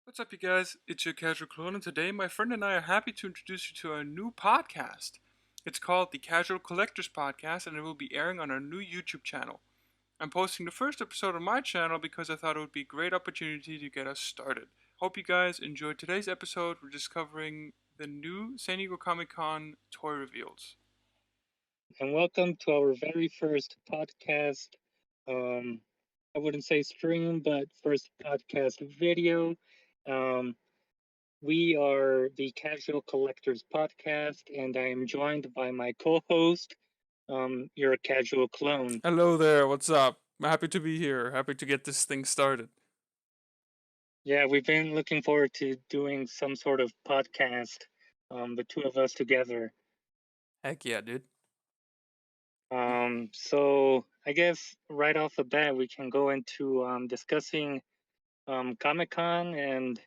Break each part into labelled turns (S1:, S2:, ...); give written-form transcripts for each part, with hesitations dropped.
S1: What's up, you guys? It's your casual clone, and today my friend and I are happy to introduce you to a new podcast. It's called the Casual Collectors Podcast, and it will be airing on our new YouTube channel. I'm posting the first episode on my channel because I thought it would be a great opportunity to get us started. Hope you guys enjoyed today's episode. We're discovering the new San Diego Comic Con toy reveals.
S2: And welcome to our very first podcast. I wouldn't say stream, but first podcast video. Um, we are the Casual Collectors Podcast, and I am joined by my co-host, your casual clone.
S1: Hello there, what's up? I'm happy to be here. Happy to get this thing started.
S2: Yeah, we've been looking forward to doing some sort of podcast, the two of us together.
S1: Heck yeah, dude.
S2: So I guess right off the bat we can go into discussing Comic-Con, and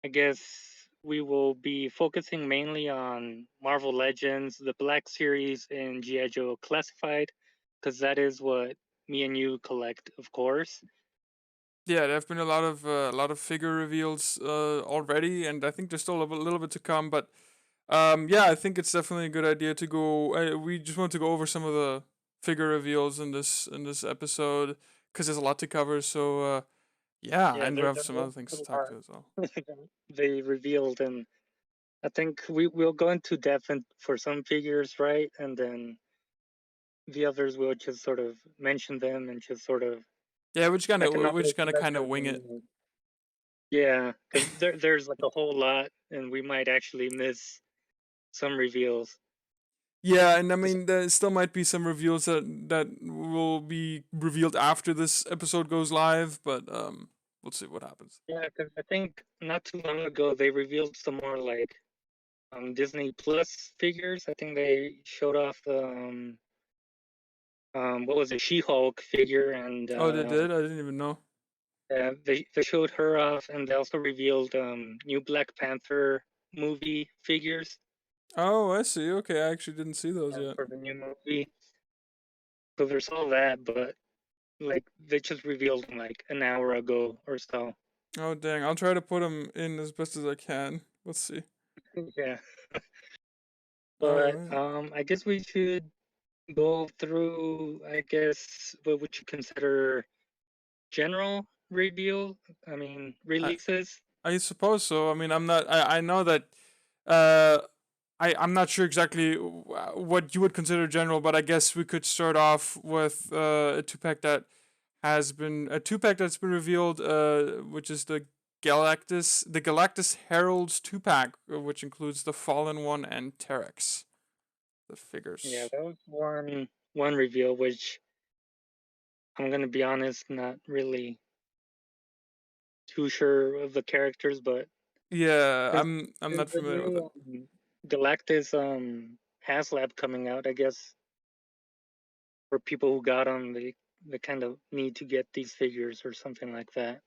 S2: I guess we will be focusing mainly on Marvel Legends, the Black Series, and Gijoe Classified, because that is what me and you collect, of course.
S1: Yeah, there have been a lot of figure reveals already, and I think there's still a little bit to come. But yeah, I think it's definitely a good idea to go. We just want to go over some of the figure reveals in this episode because there's a lot to cover. So yeah,
S2: Yeah,
S1: and we
S2: there's
S1: have some other things to
S2: a
S1: talk
S2: lot
S1: to as well.
S2: they revealed, and I think we'll go into depth for some figures, right? And then the others will just sort of mention them and just sort of
S1: Yeah, we're just
S2: acknowledge
S1: gonna
S2: that
S1: kind of
S2: they're
S1: wing it.
S2: being. Yeah, because there's like a whole lot, and we might actually miss some reveals.
S1: Yeah, and I mean there still might be some reveals that will be revealed after this episode goes live, but we'll see what happens.
S2: Yeah, because I think not too long ago they revealed some more like Disney Plus figures. I think they showed off the what was it, She-Hulk figure, and
S1: Oh, they did? I didn't even know.
S2: they showed her off, and they also revealed new Black Panther movie figures
S1: Oh, I see. Okay, I actually didn't see those yet.
S2: for the new movie. So there's all that, but like they just revealed them like an hour ago or so.
S1: Oh, dang. I'll try to put them in as best as I can. Let's see.
S2: Yeah,
S1: All
S2: but
S1: right.
S2: I guess we should go through, I guess, what would you consider general reveal? I mean,
S1: I
S2: releases.
S1: I suppose so. I mean, I'm not. I know that. Uh, I'm not sure exactly what you would consider general, but I guess we could start off with a two pack that's been revealed. Which is the Galactus Heralds 2 pack, which includes the Fallen One and Terex, the
S2: Yeah,
S1: figures.
S2: that was one reveal, which I'm gonna be honest, not really too sure of the characters, but
S1: Yeah,
S2: there's
S1: I'm
S2: there's
S1: not
S2: the
S1: familiar with it.
S2: new Galactus HasLab coming out. I guess for people who got them, they kind of need to get these figures or something like that.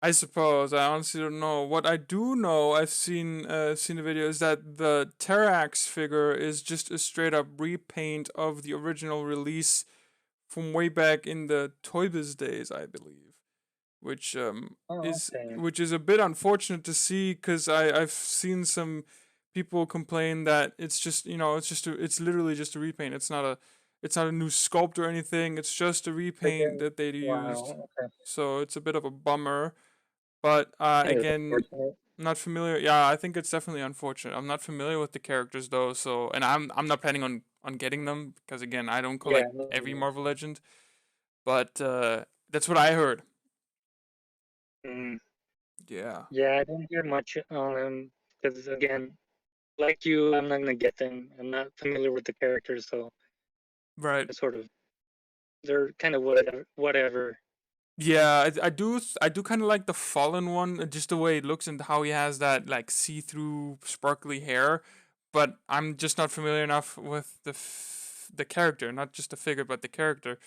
S1: I suppose. I honestly don't know. What I do know, I've seen the video, is that the Terax figure is just a straight up repaint of the original release from way back in the Toy Biz days, I believe. Which
S2: Oh,
S1: is
S2: okay.
S1: which is a bit unfortunate to see because I've seen some people complain that it's just it's literally just a repaint. It's not a new sculpt or anything. It's just a repaint that they used.
S2: Wow. Okay.
S1: So it's a bit of a bummer. But
S2: That is
S1: again,
S2: unfortunate.
S1: I'm not familiar. Yeah, I think it's definitely unfortunate. I'm not familiar with the characters though, so and I'm not planning on getting them because again, I don't
S2: Yeah.
S1: collect every Marvel Legend. But that's what I heard.
S2: Mm,
S1: Yeah.
S2: yeah, I didn't hear much on them because again, like you, I'm not gonna get them. I'm not familiar with the characters, so
S1: Right.
S2: I sort of they're kind of whatever. Whatever.
S1: Yeah, I do kind of like the Fallen one, just the way it looks and how he has that like see-through sparkly hair, but I'm just not familiar enough with the character, not just the figure, but the character.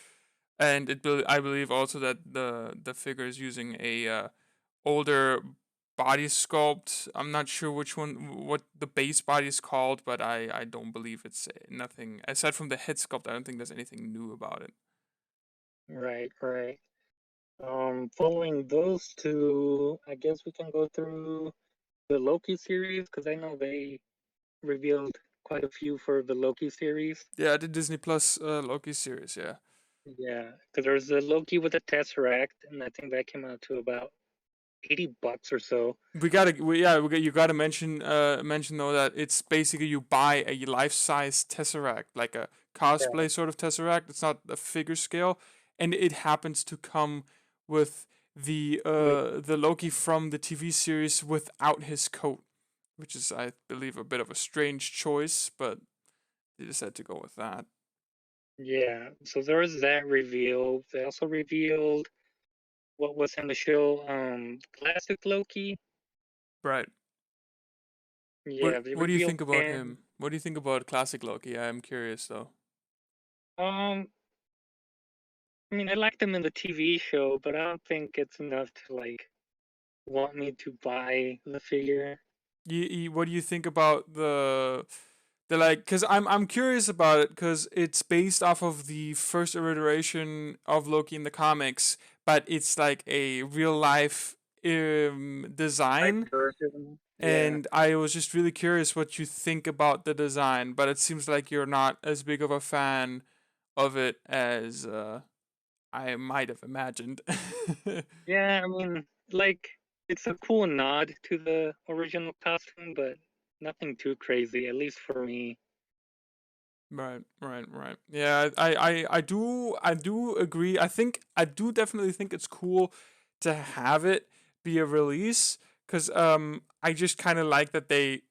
S1: And I believe also that the figure is using a older body sculpt. I'm not sure what the base body is called, but I don't believe it's nothing aside from the head sculpt. I don't think there's anything new about it.
S2: Right. Right. Following those two, I guess we can go through the Loki series because I know they revealed quite a few for the Loki series.
S1: Yeah, the Disney Plus Loki series. Yeah,
S2: Yeah, because there's the Loki with the Tesseract, and I think that came out to about $80 or so.
S1: you gotta mention though that it's basically you buy a life size Tesseract, like a
S2: Yeah,
S1: cosplay sort of Tesseract. It's not a figure scale, and it happens to come with
S2: with
S1: the Loki from the TV series without his coat, which is I believe a bit of a strange choice, but they decided to go with that.
S2: yeah. So there was that reveal. They also revealed what was in the show, classic Loki.
S1: Right.
S2: Yeah, they
S1: What do you
S2: revealed
S1: think about
S2: him.
S1: him? What do you think about classic Loki? I'm curious though.
S2: Um, I mean, I liked him in the TV show, but I don't think it's enough to like want me to buy the figure.
S1: What do you think about the like? Because I'm curious about it because it's based off of the first iteration of Loki in the comics, but it's like a real life
S2: Like
S1: design.
S2: version. Yeah.
S1: And I was just really curious what you think about the design, but it seems like you're not as big of a fan of it as I might have imagined.
S2: Yeah, I mean, like, it's a cool nod to the original costume, but nothing too crazy, at least for me.
S1: Right. Yeah, I do agree. I do definitely think it's cool to have it be a release because I just kind of like that they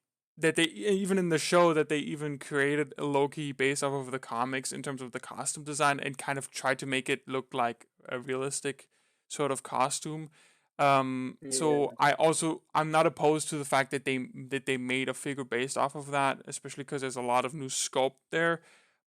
S1: even in the show that they even created a Loki based off of the comics in terms of the costume design and kind of tried to make it look like a realistic sort of costume. So
S2: Yeah,
S1: I'm not opposed to the fact that they made a figure based off of that, especially because there's a lot of new sculpt there.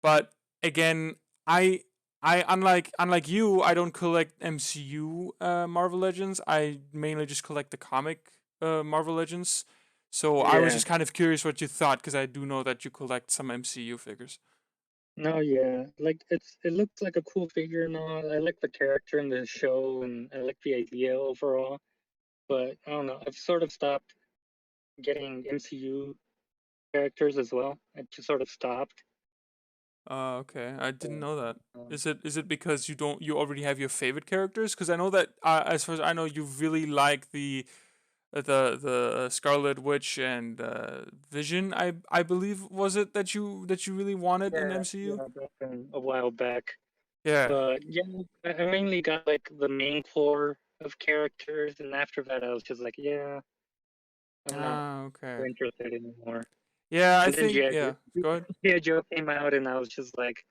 S1: But again, I unlike you, I don't collect MCU Marvel Legends. I mainly just collect the comic Marvel Legends. So I was
S2: yeah.
S1: just kind of curious what you thought because I do know that you collect some MCU figures.
S2: No, yeah. Like, it looks like a cool figure and all. I like the character in the show, and I like the idea overall. But I don't know, I've sort of stopped getting MCU characters as well. I just sort of stopped.
S1: Okay. I didn't
S2: So,
S1: know that.
S2: um,
S1: Is it because you already have your favorite characters? Because I know that as far as I know, you really like the Scarlet Witch and Vision. I believe was it that you really wanted in
S2: yeah,
S1: MCU.
S2: yeah, back in a while back.
S1: Yeah.
S2: But yeah, I mainly got like the main core of characters, and after that, I was just like, yeah, I'm not
S1: Ah, okay.
S2: interested anymore.
S1: Yeah, I
S2: And then
S1: think yeah. Go ahead.
S2: Gijoe came out, and I was just like,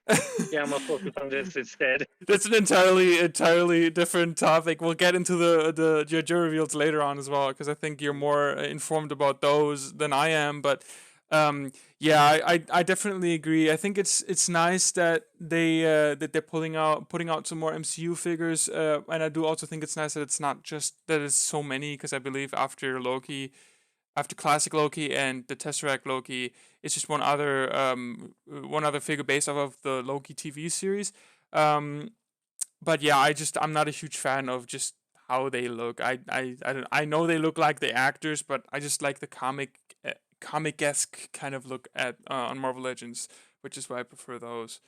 S2: yeah, I'm gonna focus on this instead.
S1: That's an entirely different topic. We'll get into the JoJo reveals later on as well because I think you're more informed about those than I am. But yeah, I definitely agree. I think it's nice that they're putting out some more MCU figures, and I do also think it's nice that it's not just that it's so many because I believe after classic Loki and the Tesseract Loki, it's just one other figure based off of the Loki TV series. Um, but yeah, I'm not a huge fan of just how they look. I know they look like the actors, but I just like the comic esque kind of look at on Marvel Legends, which is why I prefer those.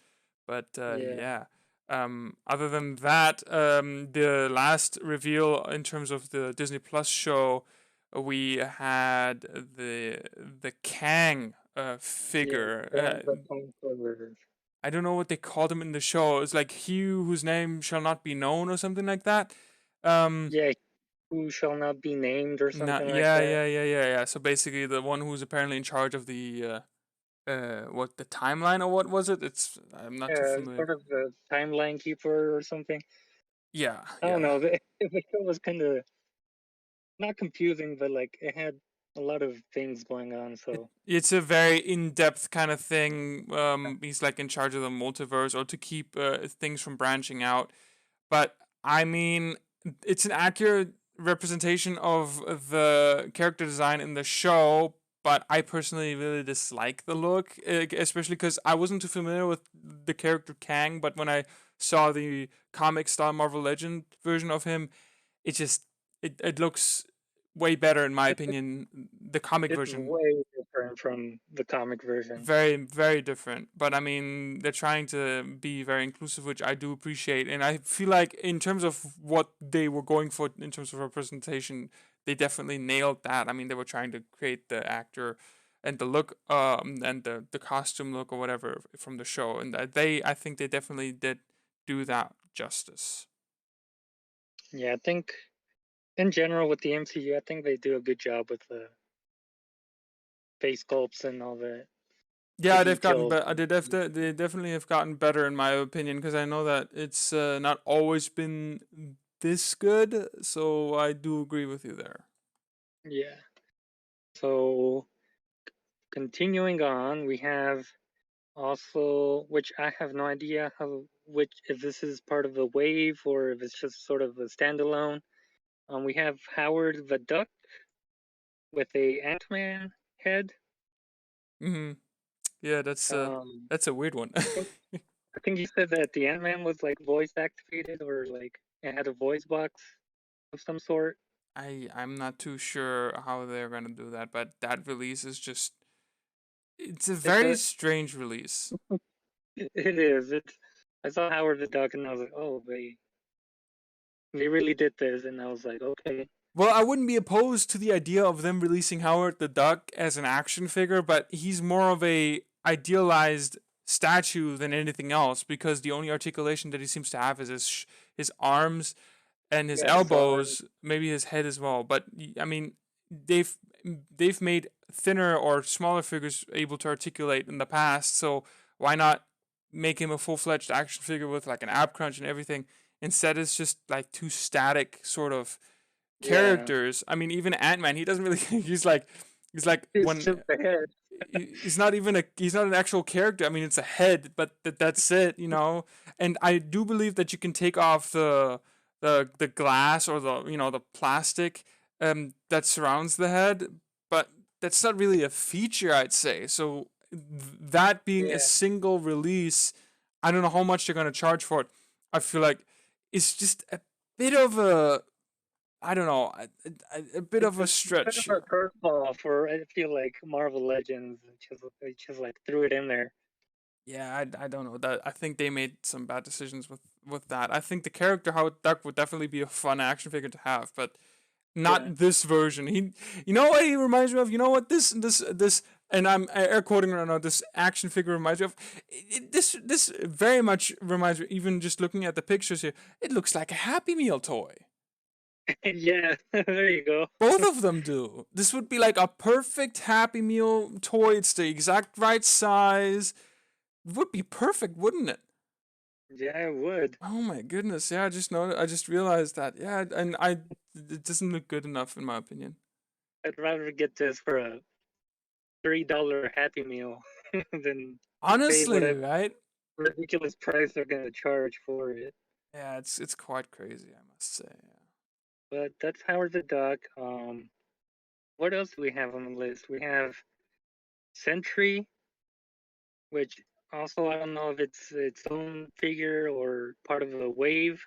S1: But
S2: Yeah,
S1: yeah. Other than that, the last reveal in terms of the Disney Plus show, we had the Kang
S2: yeah,
S1: figure.
S2: the phone covers.
S1: I don't know what they called him in the show. It's like he whose name shall not be known or something like that. Um,
S2: Yeah, who shall not be named or
S1: not
S2: something like that.
S1: yeah. So basically, the one who's apparently in charge of the what the timeline or what was it? It's I'm not too
S2: Yeah,
S1: familiar.
S2: sort of the timeline keeper or something. I don't
S1: Yeah.
S2: know. The show was kind of not confusing, but like it had a lot of things going on. So
S1: It's a very in-depth kind of thing. He's like in charge of the multiverse or to keep things from branching out. But I mean, it's an accurate representation of the character design in the show. But I personally really dislike the look, especially because I wasn't too familiar with the character Kang. But when I saw the comic style Marvel Legend version of him, it looks way better in my
S2: It,
S1: opinion. The comic
S2: it's
S1: version,
S2: way different from the comic version.
S1: very very different, but I mean they're trying to be very inclusive, which I do appreciate, and I feel like in terms of what they were going for in terms of representation, they definitely nailed that. I mean they were trying to create the actor and the look and the costume look or whatever from the show, and I think they definitely did do that justice.
S2: Yeah, I think in general with the MCU, I think they do a good job with the face sculpts and all the
S1: Yeah, they've gotten
S2: details.
S1: better. They definitely have gotten better, in my opinion, because I know that it's not always been this good. So I do agree with you there.
S2: Yeah. So continuing on, we have also, which I have no idea how, which if this is part of the wave or if it's just sort of a standalone. We have Howard the Duck with a Ant-Man head.
S1: Hmm. Yeah,
S2: Um,
S1: that's a weird one.
S2: I think I think you said that the Ant-Man was like voice activated or like it had a voice box of some sort.
S1: I'm not too sure how they're gonna do that, but that release is just it's a
S2: It's
S1: very
S2: a
S1: strange release.
S2: it is. It's I saw Howard the Duck and I was like, oh, they really did this, and I was like, okay,
S1: Well, I wouldn't be opposed to the idea of them releasing Howard the Duck as an action figure, but he's more of a idealized statue than anything else because the only articulation that he seems to have is his arms and his
S2: yeah, his arm,
S1: elbows, maybe his head as well. But I mean, they've they've made thinner or smaller figures able to articulate in the past, so why not make him a full-fledged action figure with like an ab crunch and everything? Instead, it's just like two static sort of
S2: yeah,
S1: characters. I mean, even Ant Man, he doesn't really. He's like
S2: it's
S1: when
S2: just the head.
S1: he's not even he's not an actual character. I mean, it's a head, but that's it, you know. And I do believe that you can take off the glass or the plastic that surrounds the head, but that's not really a feature, I'd say. So that being a
S2: Yeah,
S1: single release, I don't know how much they're gonna charge for it. I feel like it's just a bit of a I don't know, a bit
S2: it's
S1: of
S2: a
S1: a
S2: bit
S1: stretch
S2: of a
S1: here.
S2: curveball for I feel like Marvel Legends. It just like threw it in there.
S1: Yeah, I don't know that. I think they made some bad decisions with that. I think the character Howard Duck would definitely be a fun action figure to have, but
S2: Yeah,
S1: not this version. You know what he reminds me of? You know what this, and I'm air quoting right now. This action figure reminds me of. This very much reminds me. Even just looking at the pictures here, it looks like a Happy Meal toy.
S2: yeah. There you go.
S1: Both of them do. This would be like a perfect Happy Meal toy. It's the exact right size. It would be perfect, wouldn't it?
S2: Yeah, I would.
S1: Oh my goodness! Yeah, I just realized that. Yeah, and it doesn't look good enough in my opinion.
S2: I'd rather get this for a $3 Happy Meal than pay
S1: Honestly,
S2: whatever
S1: right?
S2: ridiculous price they're gonna charge for it.
S1: Yeah, it's quite crazy, I must say.
S2: But that's Howard the Duck. What else do we have on the list? We have Sentry, which also I don't know if it's its own figure or part of a wave.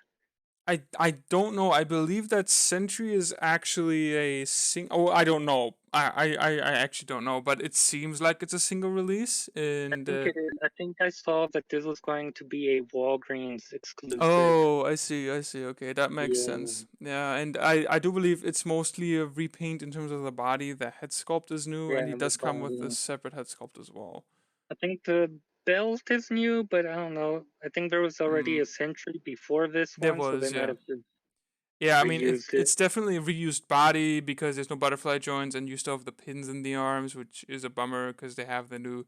S1: I don't know. I believe that Sentry is actually a sing. Oh, I don't know. I actually don't know, but it seems like it's a single release.
S2: I
S1: And
S2: think it is. I think I saw that this was going to be a Walgreens exclusive.
S1: oh, I see. I see. Okay, that makes
S2: Yeah,
S1: sense. Yeah, and I do believe it's mostly a repaint in terms of the body. The head sculpt is new, and
S2: yeah,
S1: he
S2: the
S1: does come with a
S2: body.
S1: separate head sculpt as well.
S2: I think the belt is new, but I don't know. I think there was already
S1: Mm,
S2: a Sentry before this
S1: there
S2: one, so they
S1: was,
S2: might
S1: yeah.
S2: have just
S1: Yeah, I mean
S2: reused it.
S1: it's definitely a reused body because there's no butterfly joints and you still have the pins in the arms, which is a bummer because they have the new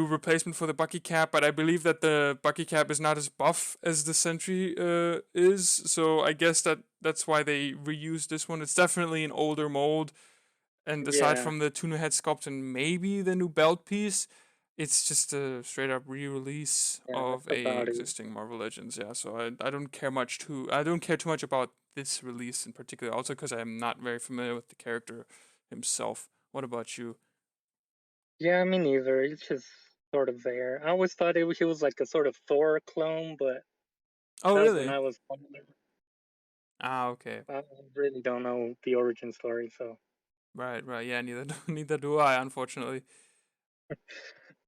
S1: replacement for the Bucky cap. But I believe that the Bucky cap is not as buff as the Sentry is, so I guess that's why they reused this one. It's definitely an older mold, and aside
S2: Yeah,
S1: from the two new head sculpt and maybe the new belt piece, it's just a straight up re-release
S2: yeah, that's
S1: of a
S2: about it.
S1: existing Marvel Legends. Yeah, so I don't care too much about this release in particular. Also, because I'm not very familiar with the character himself. What about you?
S2: Yeah, me neither. It's just sort of there. I always thought he was like a sort of Thor clone, but
S1: Oh,
S2: That was when
S1: really?
S2: I was younger.
S1: Ah, okay.
S2: I really don't know the origin story, so
S1: Right, right. Yeah, neither neither do I, unfortunately.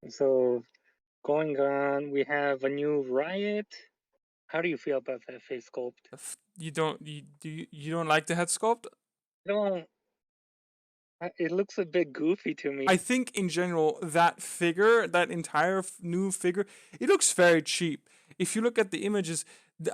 S2: so going on, we have a new Riot. How do you feel about that face sculpt?
S1: You don't you don't like the head sculpt?
S2: I don't. It looks a bit goofy to
S1: I
S2: me.
S1: think in general that figure, that entire new figure, it looks very cheap. If you look at the images,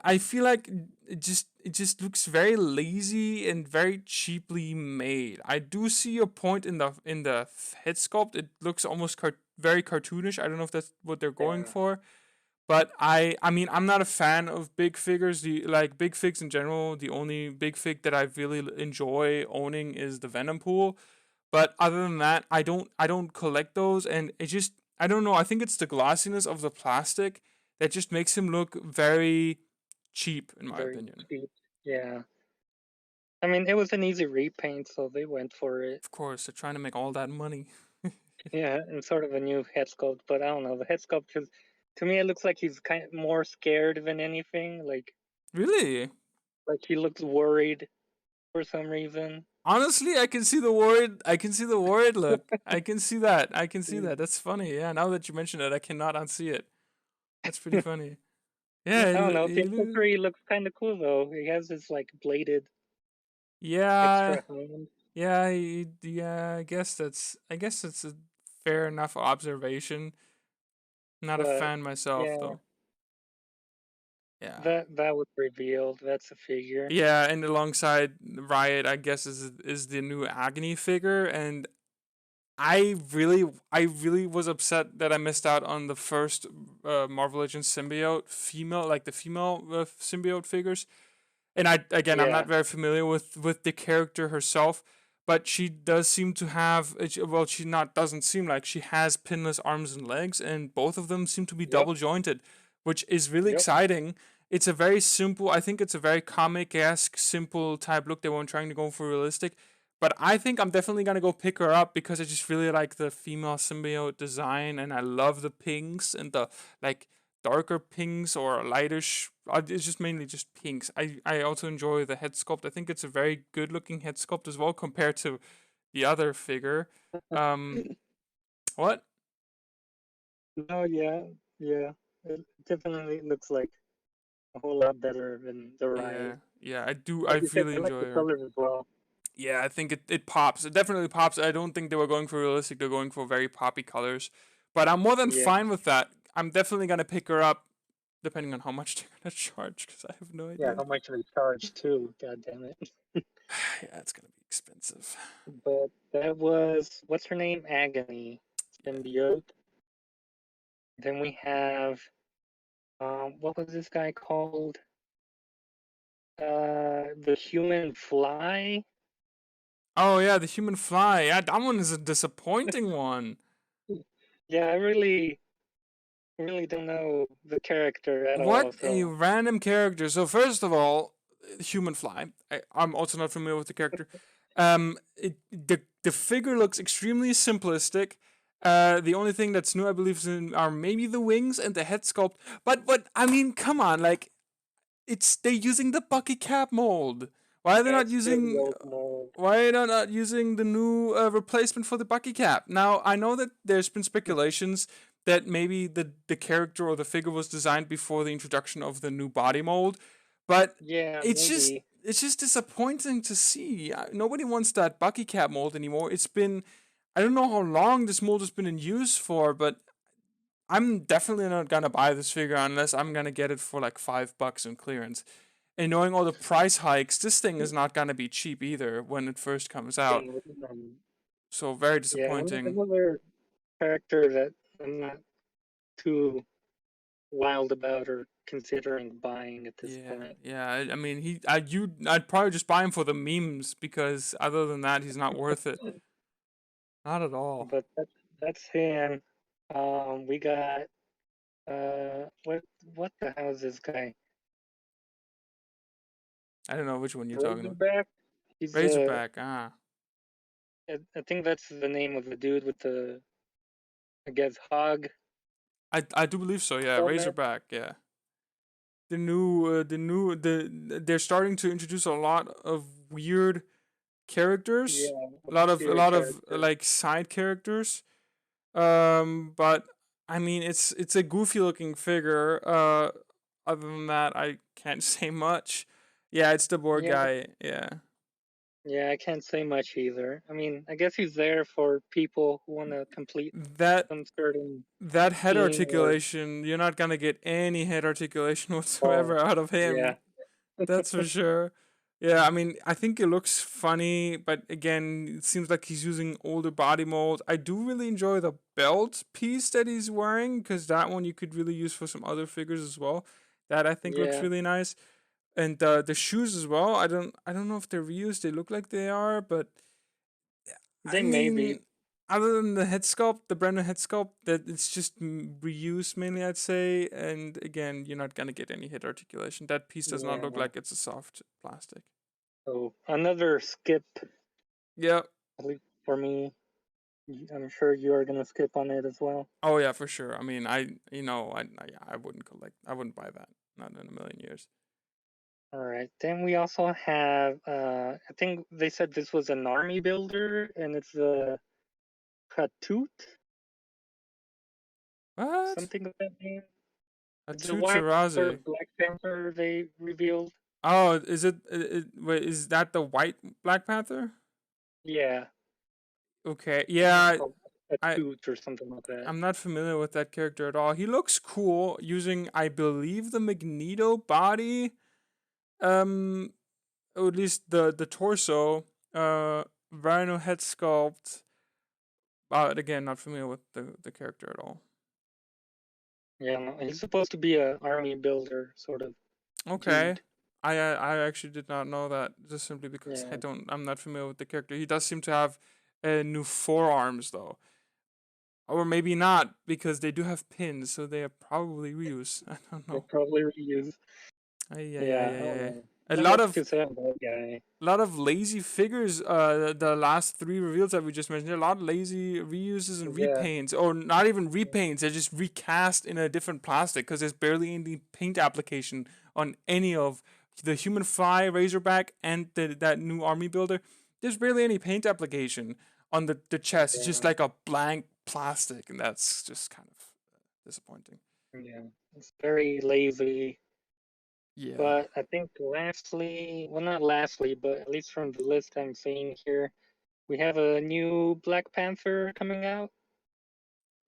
S1: I feel like it just looks very lazy and very cheaply made. I do see your point in the head sculpt. It looks almost very cartoonish. I don't know if that's what they're going
S2: Yeah,
S1: for, but I mean I'm not a fan of big figures. The like big figs in general. The only big fig that I really enjoy owning is the Venom Pool, but other than that, I don't collect those, and it just I don't know. I think it's the glossiness of the plastic that just makes him look very cheap, in my
S2: very
S1: opinion.
S2: cheap. Yeah. I mean, it was an easy repaint, so they went for it.
S1: Of course, they're trying to make all that money.
S2: Yeah, and sort of a new head sculpt, but I don't know. The head sculpt just, to me, it looks like he's kind of more scared than anything.
S1: Really?
S2: Like he looks worried for some reason.
S1: Honestly, I can see the worried. I can see the worried look. I can see that. I can see
S2: Mm.
S1: that. That's funny. Yeah. Now that you mention it, I cannot unsee it. That's pretty funny.
S2: Yeah,
S1: Yeah.
S2: I don't know. The accessory looks kind of cool though. He has this like bladed
S1: Yeah.
S2: extra hand.
S1: Yeah. Yeah. I guess that's a fair enough observation. Not a
S2: But
S1: fan myself
S2: yeah,
S1: though. Yeah.
S2: that was revealed. That's a figure.
S1: Yeah, and alongside Riot, I guess is the new Agony figure, and I really was upset that I missed out on the first Marvel Legends symbiote female, like the female symbiote figures. And I'm not
S2: Yeah.
S1: very familiar with the character herself, but she does seem to have well, she not doesn't seem like she has pinless arms and legs, and both of them seem to be
S2: Yep.
S1: double jointed, which is really
S2: Yep.
S1: exciting. It's a very simple. I think it's a very comic-esque, simple type look. They weren't trying to go for realistic, but I think I'm definitely gonna go pick her up because I just really like the female symbiote design, and I love the pinks and the like darker pinks or lightish. It's just mainly just pinks. I also enjoy the head sculpt. I think it's a very good looking head sculpt as well compared to the other figure. Um, what?
S2: No, yeah, yeah. It definitely looks like a whole lot better than the
S1: Yeah,
S2: Riot.
S1: yeah. I do. I
S2: Like you said,
S1: really
S2: I like
S1: enjoy
S2: the
S1: her.
S2: colors as well.
S1: Yeah, I think it pops. It definitely pops. I don't think they were going for realistic. They're going for very poppy colors, but I'm more than
S2: Yeah,
S1: fine with that. I'm definitely gonna pick her up, depending on how much they're gonna charge, because I have no
S2: yeah.
S1: idea.
S2: How much they charge too? God damn it!
S1: Yeah, it's gonna be expensive.
S2: But that was what's her name? Agony
S1: Yeah.
S2: Symbiote. Then we have what was this guy called? The Human Fly.
S1: Oh yeah, the human fly. Yeah, that one is a disappointing one.
S2: Yeah, I really don't know the character at all.
S1: What a
S2: So
S1: random character. So first of all, human fly. I'm also not familiar with the character. The figure looks extremely simplistic. The only thing that's new, I believe, are maybe the wings and the head sculpt. But I mean, come on, like they're using the Bucky Cap mold. Why are they
S2: yeah,
S1: not
S2: it's still the
S1: using
S2: old mold.
S1: why are they not using the new replacement for the Bucky Cap? Now I know that there's been speculations that maybe the character or the figure was designed before the introduction of the new body mold, but
S2: Yeah,
S1: it's just
S2: maybe.
S1: it's just disappointing to see. Nobody wants that Bucky Cap mold anymore. It's been I don't know how long this mold has been in use for, but I'm definitely not gonna buy this figure unless I'm gonna get it for like $5 in clearance. And knowing all the price hikes, this thing is not gonna be cheap either when it first comes out.
S2: Yeah,
S1: So very
S2: yeah.
S1: disappointing.
S2: Another character that I'm not too wild about or considering buying at this
S1: Yeah,
S2: point.
S1: yeah. I mean, I'd probably just buy him for the memes because other than that, he's not worth it. Not at all.
S2: But that's him. We got what the hell is this guy?
S1: I don't know which one you're talking about.
S2: Razorback. He's
S1: Razorback. Ah,
S2: I think that's the name of the dude with the I guess hog
S1: I do believe so. Yeah,
S2: helmet.
S1: Razorback. Yeah. they're starting to introduce a lot of weird characters,
S2: Yeah,
S1: a
S2: obscure
S1: lot of
S2: character.
S1: like side characters. But I mean, it's a goofy looking figure. Other than that, I can't say much. Yeah, it's the board
S2: Yeah,
S1: guy. Yeah,
S2: yeah, I can't say much either. I mean, I guess he's there for people who want to complete
S1: that
S2: some certain
S1: that head
S2: theme or
S1: articulation, you're not gonna get any head articulation
S2: oh,
S1: whatsoever out of
S2: yeah,
S1: him. That's for sure. Yeah, I mean, I think it looks funny, but again, it seems like he's using older body molds. I do really enjoy the belt piece that he's wearing because that one you could really use for some other figures as well. That I think looks
S2: yeah.
S1: really nice, and the shoes as well. I don't know if they're reused. They look like they are, but I
S2: They may be.
S1: mean, other than the head sculpt, the brand new head sculpt, that it's just reused mainly, I'd say. And again, you're not gonna get any head articulation. That piece does not look
S2: Yeah.
S1: like it's a soft plastic.
S2: So another skip,
S1: Yeah.
S2: at least for me. I'm sure you are gonna skip on it as well.
S1: Oh yeah, for sure. I mean, I wouldn't collect. I wouldn't buy that. Not in a million years.
S2: All right. Then we also have I think they said this was an army builder and it's a Katoot,
S1: What?
S2: something of that name.
S1: A
S2: It's a white sort
S1: Tucharazi.
S2: of Black Panther they revealed.
S1: Oh, is wait, is that the white Black Panther?
S2: Yeah.
S1: Okay.
S2: I think it's
S1: Yeah,
S2: called
S1: I
S2: Katoot or something like that.
S1: I'm not familiar with that character at all. He looks cool using, I believe, the Magneto body. Um, or at least the torso. Rhino head sculpt. But again, not familiar with the character at all.
S2: Yeah, no, he's supposed to be a army builder sort of
S1: Okay.
S2: dude.
S1: I actually did not know that just simply because
S2: Yeah.
S1: I'm not familiar with the character. He does seem to have new forearms though. Or maybe not, because they do have pins, so they are probably reuse. I don't
S2: They
S1: know.
S2: probably reuse.
S1: Ay, ay, ay,
S2: Yeah,
S1: ay,
S2: oh
S1: ay.
S2: man.
S1: A
S2: Not
S1: lot
S2: much
S1: of
S2: to say on that guy.
S1: lazy figures. The last three reveals that we just mentioned, a lot of lazy reuses and
S2: Yeah.
S1: repaints, or not even repaints. They're just recast in a different plastic because there's barely any paint application on any of the Human Fly, Razorback, and that new army builder. There's barely any paint application on the chest. It's just
S2: Yeah.
S1: like a blank plastic, and that's just kind of disappointing.
S2: Yeah. It's very lazy.
S1: Yeah,
S2: But I think lastly, well, not lastly, but at least from the list I'm seeing here, we have a new Black Panther coming out.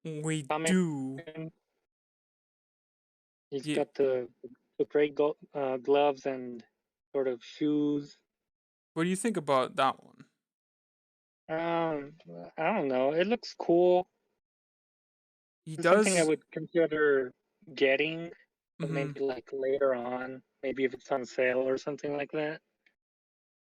S1: we
S2: Comic.
S1: do.
S2: He's
S1: Yeah.
S2: got the gray gloves and sort of shoes.
S1: What do you think about that one?
S2: Um, I don't know. It looks cool.
S1: He
S2: It's something I
S1: does.
S2: would consider getting, but
S1: Mm-hmm.
S2: maybe like later on, maybe if it's on sale or something like that.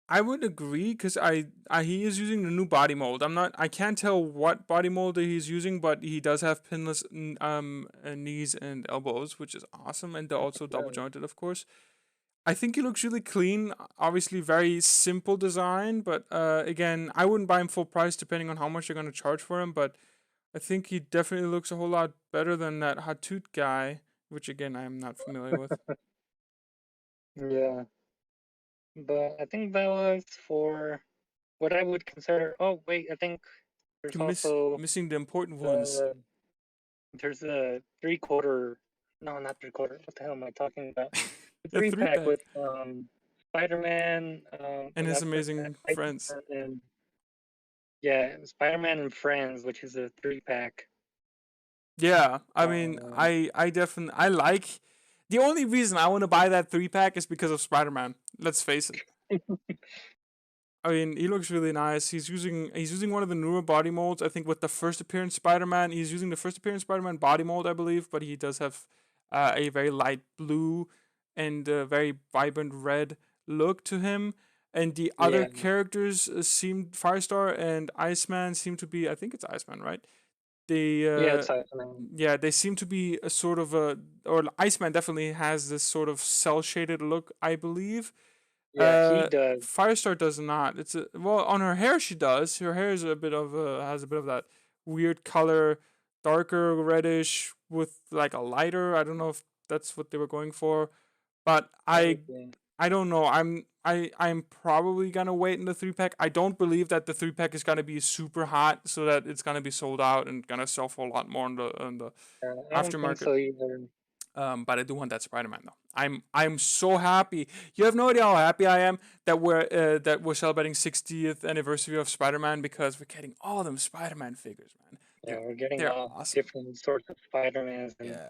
S1: I would agree because he is using the new body mold. I can't tell what body mold that he's using, but he does have pinless knees and elbows, which is awesome, and they're also double
S2: Right.
S1: jointed, of course. I think he looks really clean. Obviously, very simple design, but again, I wouldn't buy him full price depending on how much you're gonna charge for him. But I think he definitely looks a whole lot better than that Hatut guy, which again I am not familiar with.
S2: Yeah, but I think that was for what I would consider. Oh wait, I think there's
S1: You're
S2: also
S1: missing the important ones.
S2: the there's a 3/4. No, not 3/4. What the hell am I talking about? The
S1: A
S2: three
S1: three
S2: pack
S1: pack
S2: with Spider-Man,
S1: and
S2: and
S1: his
S2: that's the
S1: amazing friends.
S2: Iceman and yeah, Spider-Man and Friends, which is a 3 pack.
S1: Yeah, I mean,
S2: Um,
S1: I definitely I like. The only reason I want to buy that three pack is because of Spider Man. Let's face it. I mean, he looks really nice. He's using one of the newer body molds. I think with the first appearance Spider Man, he's using the first appearance Spider Man body mold, I believe. But he does have a very light blue and a very vibrant red look to him. And the other
S2: yeah,
S1: characters seem Firestar and Iceman seem to be. I think it's Iceman, right? They
S2: yeah, it's Iceman.
S1: yeah, they seem to be a sort of a, or Iceman definitely has this sort of cell shaded look, I believe.
S2: Yeah, he does.
S1: Firestar does not. It's a, well, on her hair she does. Her hair is a bit of has a bit of that weird color, darker reddish with like a lighter. I don't know if that's what they were going for. But
S2: Okay.
S1: I don't know. I'm probably gonna wait in the 3-pack. I don't believe that the 3-pack is gonna be super hot, so that it's gonna be sold out and gonna sell for a lot more in the
S2: I don't think
S1: aftermarket.
S2: so either.
S1: But I do want that Spider-Man though. I'm so happy. You have no idea how happy I am that we're celebrating 60th anniversary of Spider-Man, because we're getting all them Spider-Man figures, man.
S2: Yeah, we're getting
S1: They're
S2: all
S1: awesome.
S2: different sorts of Spider-Mans,
S1: Yeah,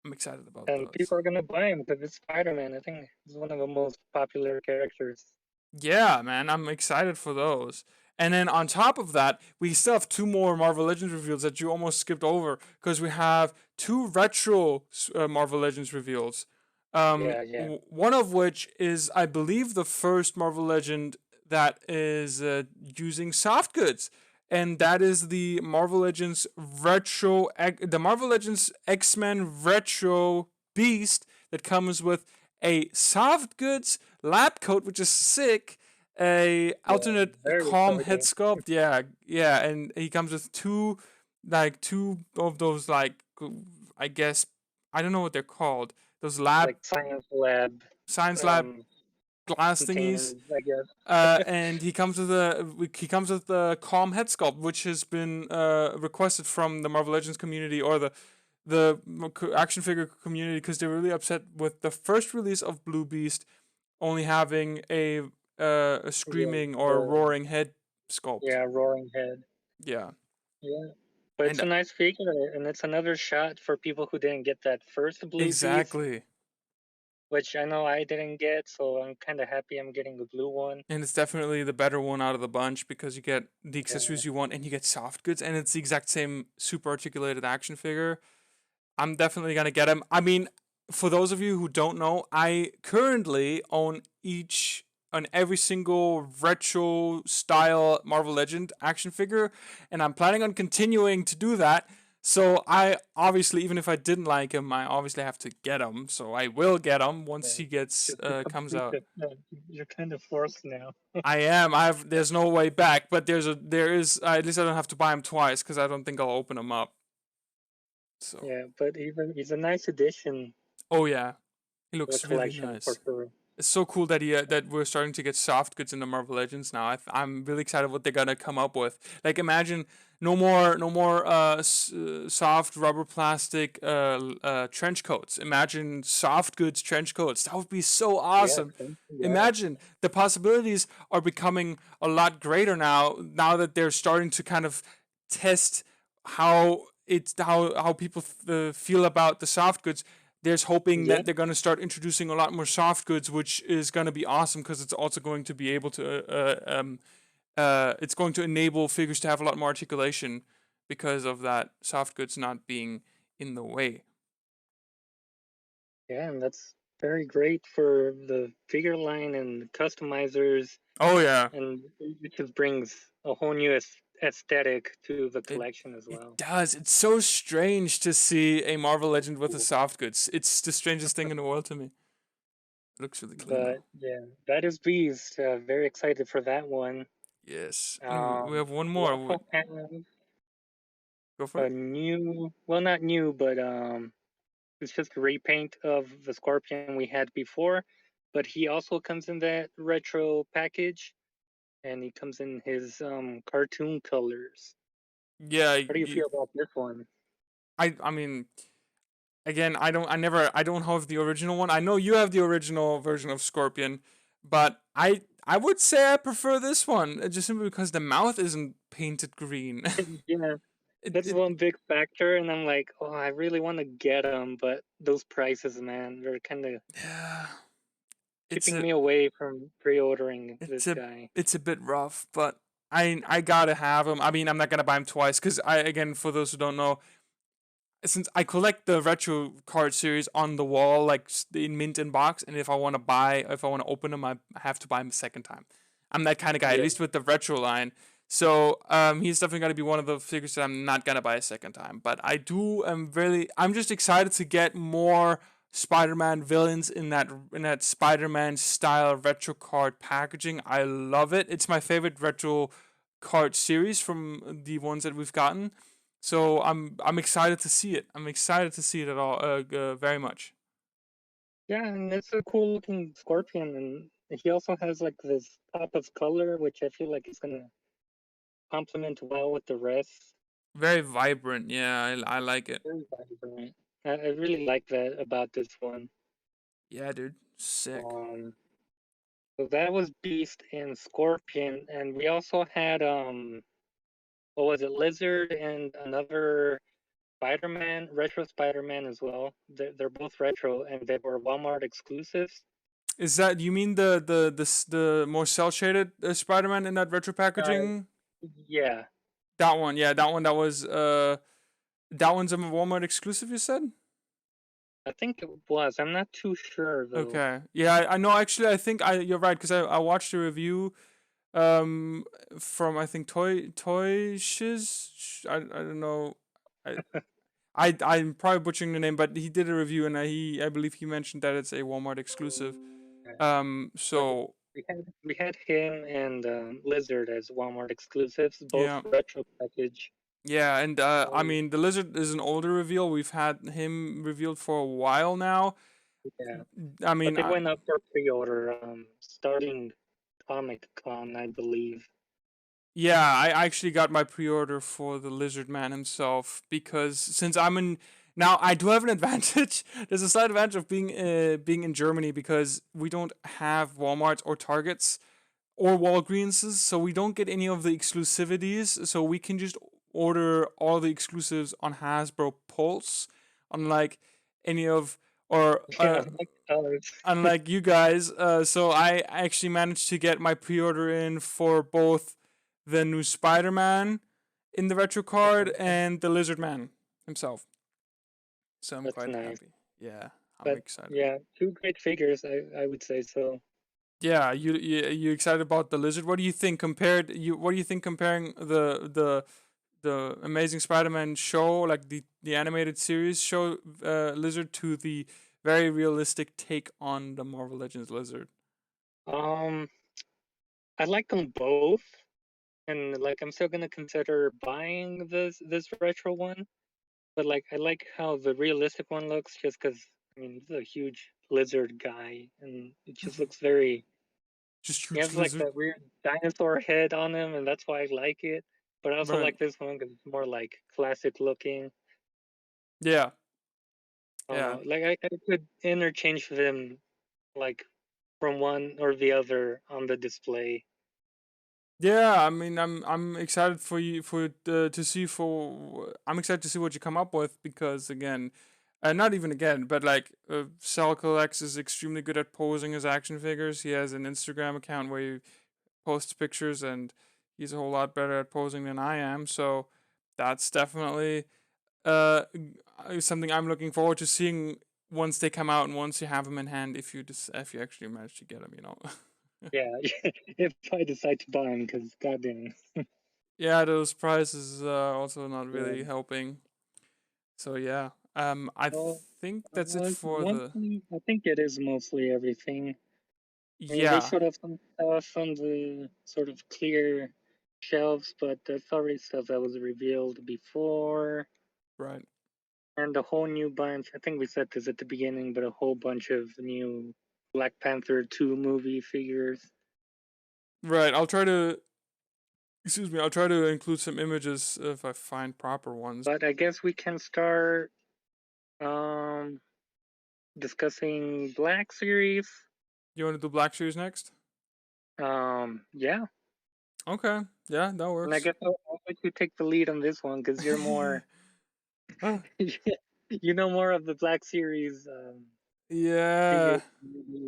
S1: I'm excited about
S2: and
S1: those.
S2: people are gonna buy him because it's Spider-Man. I think he's one of the most popular characters.
S1: Yeah, man, I'm excited for those. And then on top of that, we still have two more Marvel Legends reveals that you almost skipped over, because we have two retro Marvel Legends reveals.
S2: Yeah, yeah,
S1: One of which is, I believe, the first Marvel Legend that is using soft goods, and that is the Marvel Legends the Marvel Legends X-Men Retro Beast that comes with a soft goods lab coat, which is sick. A
S2: yeah.
S1: alternate
S2: Very
S1: calm head
S2: exciting.
S1: sculpt, yeah, yeah, and he comes with two of those, like, I guess, I don't know what they're called. Those lab
S2: Like science lab
S1: science lab
S2: um
S1: glass thingies.
S2: containers, I guess.
S1: And he comes with the calm head sculpt, which has been requested from the Marvel Legends community, or the action figure community, because they're really upset with the first release of Blue Beast only having a
S2: Yeah,
S1: screaming or
S2: the
S1: roaring head sculpt.
S2: roaring head.
S1: Yeah,
S2: Yeah. But it's
S1: and
S2: a nice figure, and it's another shot for people who didn't get that first blue beast,
S1: exactly,
S2: which I know I didn't get, so I'm kind of happy I'm getting the blue one.
S1: and it's definitely the better one out of the bunch, because you get the
S2: Yeah,
S1: accessories you want and you get soft goods, and it's the exact same super articulated action figure. I'm definitely gonna get him. I mean, for those of you who don't know, I currently own on every single retro style Marvel Legend action figure, and I'm planning on continuing to do that. So I obviously, even if I didn't like him, I obviously have to get him. So I will get him once
S2: yeah.
S1: he gets
S2: Just to
S1: comes
S2: complete
S1: out.
S2: it. You're kind of forced now.
S1: I am. I've. There's no way back. But there is. At least I don't have to buy him twice, because I don't think I'll open him up. So.
S2: Yeah, but he's a nice addition
S1: Oh yeah, he
S2: to the
S1: looks really
S2: collection for
S1: nice.
S2: sure.
S1: It's so cool that that we're starting to get soft goods in the Marvel Legends now. I'm really excited what they're gonna come up with. Like, imagine no more soft rubber plastic trench coats. Imagine soft goods trench coats. That would be so
S2: Yeah,
S1: awesome.
S2: yeah,
S1: Imagine the possibilities are becoming a lot greater now. Now that they're starting to kind of test how people feel about the soft goods. There's hoping
S2: yeah,
S1: that they're going to start introducing a lot more soft goods, which is going to be awesome, because it's also going to be able to it's going to enable figures to have a lot more articulation, because of that soft goods not being in the way.
S2: yeah, and that's very great for the figure line and customizers,
S1: Oh yeah,
S2: and it just brings a whole new aesthetic to the
S1: it
S2: collection as
S1: it
S2: well.
S1: does. It's so strange to see a Marvel Legend with a soft goods. It's the strangest thing in the world to me. It looks really clean
S2: But
S1: though.
S2: yeah, that is Beast. Very excited for that one.
S1: Yes, and we have one
S2: We
S1: more.
S2: also have
S1: Go for
S2: a
S1: it.
S2: new, well, not new, but it's just a repaint of the Scorpion we had before. But he also comes in that retro package, and he comes in his cartoon colors.
S1: Yeah,
S2: How do you feel about this one?
S1: I mean, again, I don't have the original one. I know you have the original version of Scorpion, but I would say I prefer this one, just simply because the mouth isn't painted green.
S2: Yeah,
S1: it,
S2: that's
S1: it
S2: one big factor, and I'm like, oh, I really want to get them, but those prices, man, they're kind of
S1: yeah, it's
S2: keeping
S1: a
S2: me away from pre-ordering
S1: it's
S2: this
S1: a
S2: guy.
S1: it's a bit rough, but I gotta have him. I mean, I'm not gonna buy him twice, because I, again, for those who don't know, since I collect the retro card series on the wall, like in mint in box, and if I want to open them, I have to buy them a second time. I'm that kind of guy, at
S2: Yeah,
S1: least with the retro line. So he's definitely gonna be one of the figures that I'm not gonna buy a second time. But I'm just excited to get more Spider-Man villains in that Spider-Man style retro card packaging. I love it. It's my favorite retro card series from the ones that we've gotten. So I'm excited to see it. I'm excited to see it at all, very much.
S2: Yeah, and it's a cool looking Scorpion, and he also has like this pop of color, which I feel like is gonna complement well with the rest.
S1: Very vibrant. Yeah, I like it.
S2: Very vibrant. I really like that about this one.
S1: Yeah, dude. Sick.
S2: Um, so that was Beast and Scorpion, and we also had what was it, Lizard and another Spider-Man, retro Spider-Man as well. They're both retro, and they were Walmart exclusives.
S1: Is that you mean the more cell shaded Spider-Man in that retro
S2: Uh,
S1: packaging?
S2: yeah,
S1: That one, yeah, that one. That one's a Walmart exclusive. You said?
S2: I think it was. I'm not too sure though.
S1: Okay. Yeah, I know. Actually, I think you're right because I watched a review um from I think Toy Shiz. I don't know. I I'm probably butchering the name, but he did a review and I believe he mentioned that it's a Walmart exclusive.
S2: Yeah. But
S1: So
S2: we had him and Lizard as Walmart exclusives, both
S1: yeah.
S2: retro package.
S1: Yeah, and I
S2: Um,
S1: mean the lizard is an older reveal. We've had him revealed for a while now.
S2: yeah,
S1: I
S2: but
S1: mean,
S2: they went up for pre-order starting Comic Con, I believe.
S1: yeah, I actually got my pre-order for the Lizard Man himself because since I'm in now, I do have an advantage. There's a slight advantage of being in Germany because we don't have Walmarts or Targets or Walgreenses, so we don't get any of the exclusivities. So we can just order all the exclusives on Hasbro Pulse, unlike any of or
S2: Yeah, like ours.
S1: unlike you guys. So I actually managed to get my pre-order in for both the new Spider-Man in the retro card and the Lizard Man himself. So I'm
S2: That's
S1: quite
S2: nice.
S1: happy. Yeah, I'm
S2: But
S1: excited.
S2: yeah, two great figures, I would say so.
S1: Yeah, you excited about the Lizard? What do you think compared? What do you think comparing the Amazing Spider-Man show, like the animated series show, Lizard to the very realistic take on the Marvel Legends Lizard?
S2: Um, I like them both, and like I'm still gonna consider buying this retro one. But like I like how the realistic one looks, just because I mean he's a huge lizard guy, and it just looks very.
S1: Just
S2: He
S1: huge
S2: has like
S1: lizard.
S2: that weird dinosaur head on him, and that's why I like it. But I also
S1: Right.
S2: like this one because it's more like classic looking.
S1: Yeah. Yeah.
S2: Like I could interchange them like from one or the other on the display.
S1: Yeah, I mean, I'm excited for you to see for I'm excited to see what you come up with because again, not even again, but like Sal Collects is extremely good at posing his action figures. He has an Instagram account where he posts pictures, and he's a whole lot better at posing than I am. So that's definitely something I'm looking forward to seeing once they come out and once you have them in hand. If you actually manage to get them, you know.
S2: Yeah, if I decide to buy them, because goddamn,
S1: Yeah, those prices also not
S2: yeah.
S1: really helping. So yeah, I
S2: Well,
S1: think that's it for the
S2: mostly, I think it is mostly everything. I mean, they
S1: yeah,
S2: showed off some stuff on the sort of clear shelves, but that's already stuff that was revealed before.
S1: right,
S2: And a whole new bunch. I think we said this at the beginning, but a whole bunch of new Black Panther 2 movie figures.
S1: right. I'll try to include some images if I find proper ones.
S2: But I guess we can start um, discussing Black Series.
S1: You want to do Black Series next?
S2: Yeah.
S1: Okay, yeah, that
S2: And I
S1: works.
S2: guess I'll let you take the lead on this one because you're more,
S1: Uh,
S2: you know more of the Black Series
S1: yeah,
S2: figures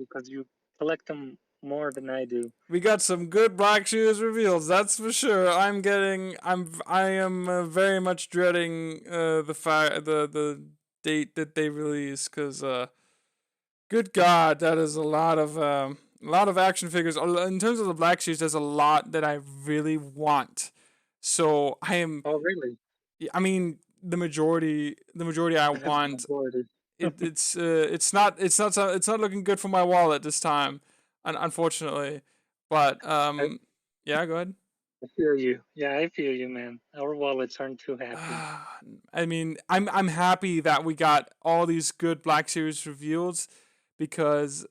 S2: because you collect them more than I do.
S1: we got some good Black Series reveals. That's for sure. I am very much dreading the date that they release because good God, that is a lot of action figures. In terms of the Black Series, there's a lot that I really want. So I am.
S2: Oh, really?
S1: I mean, the majority I
S2: That's the
S1: want.
S2: majority.
S1: It's not looking good for my wallet this time, unfortunately. But
S2: I,
S1: yeah, go ahead.
S2: I feel you. Yeah, I feel you, man. Our wallets aren't too happy.
S1: I mean, I'm happy that we got all these good Black Series reveals because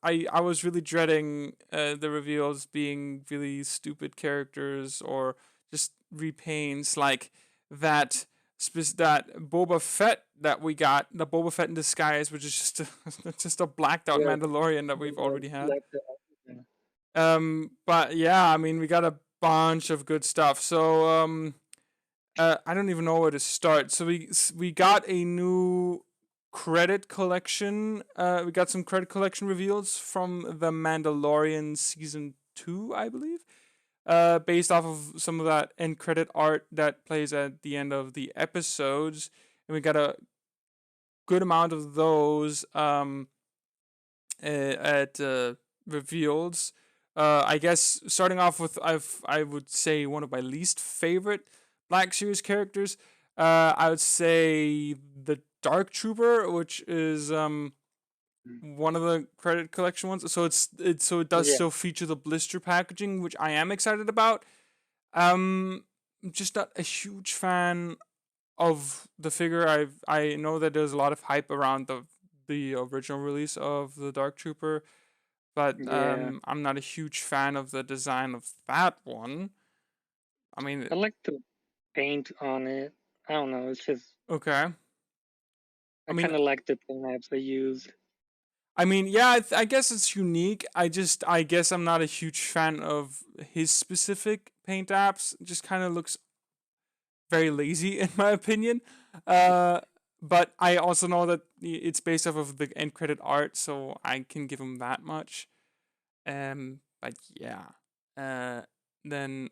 S1: I was really dreading the reveals being really stupid characters or just repaints like that. That Boba Fett that we got, the Boba Fett in disguise, which is just just a blacked out
S2: Yeah,
S1: Mandalorian that we've already had.
S2: like that. Yeah.
S1: But yeah, I mean, we got a bunch of good stuff. So I don't even know where to start. So we got a new credit collection. We got some credit collection reveals from the Mandalorian season 2, I believe. Based off of some of that end credit art that plays at the end of the episodes, and we got a good amount of those at reveals. I guess starting off with I would say one of my least favorite Black Series characters. I would say the Dark Trooper, which is one of the credit collection ones. So it does
S2: Yeah.
S1: still feature the blister packaging, which I am excited about. I'm just not a huge fan of the figure. I know that there's a lot of hype around the original release of the Dark Trooper, but
S2: Yeah.
S1: I'm not a huge fan of the design of that one. I mean,
S2: I like the paint on it. I don't know. It's just
S1: okay. I
S2: I
S1: mean,
S2: kind of like the paint apps they used.
S1: yeah, I guess it's unique. I guess I'm not a huge fan of his specific paint apps. It just kind of looks very lazy in my opinion. Uh, but I also know that it's based off of the end credit art, so I can give him that much. But yeah. Uh, then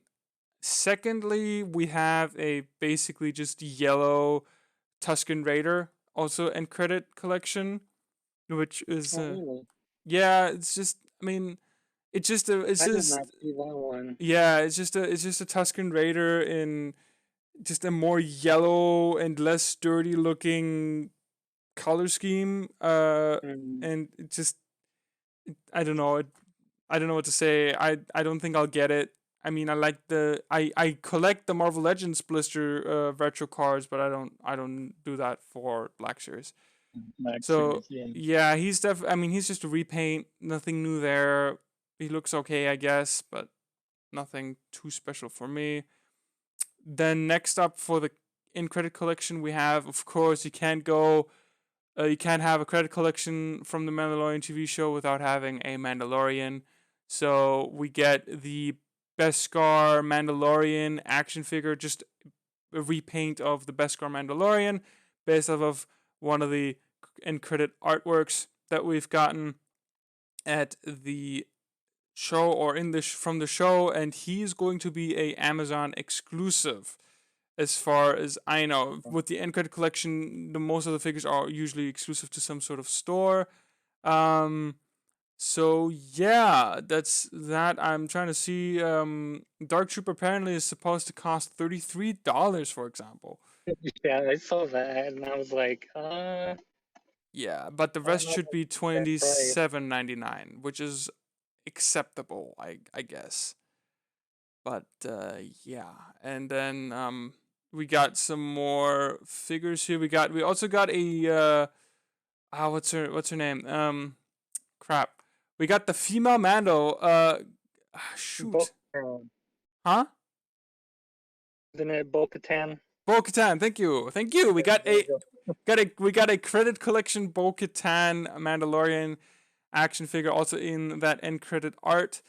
S1: secondly, we have a basically just yellow Tuscan Raider, also end credit collection, which is
S2: Oh, really?
S1: yeah, it's just it's
S2: I did
S1: just
S2: not see that one.
S1: yeah, it's just a Tuscan Raider in just a more yellow and less sturdy looking color scheme.
S2: Mm.
S1: And it just I don't know. I don't know what to say. I don't think I'll get it. I mean, I collect the Marvel Legends blister retro cards, but I don't do that for Black Series.
S2: Black
S1: So
S2: series, yeah.
S1: yeah, I mean, he's just a repaint. Nothing new there. He looks okay, I guess, but nothing too special for me. Then next up for the in credit collection, we have, of course, you can't have a credit collection from the Mandalorian TV show without having a Mandalorian. So we get the Beskar Mandalorian action figure, just a repaint of the Beskar Mandalorian, based off of one of the end credit artworks that we've gotten at the show or in the from the show, and he's going to be a Amazon exclusive as far as I know. With the end credit collection, the most of the figures are usually exclusive to some sort of store. Um, so yeah, that's that. I'm trying to see. Dark Trooper apparently is supposed to cost $33, for example.
S2: Yeah, I saw that and I was like,
S1: Yeah, but the
S2: I don't
S1: rest
S2: know
S1: should
S2: about
S1: be
S2: that price.
S1: $27.99, which is acceptable, I guess. But yeah, and then we got some more figures here. We also got a what's her name? Crap. We got the female Mando. Shoot. Huh?
S2: Isn't it Bo-Katan?
S1: Bo-Katan. Thank you. We
S2: Yeah,
S1: got
S2: there you go.
S1: we got a credit collection Bo-Katan Mandalorian action figure, also in that end credit art,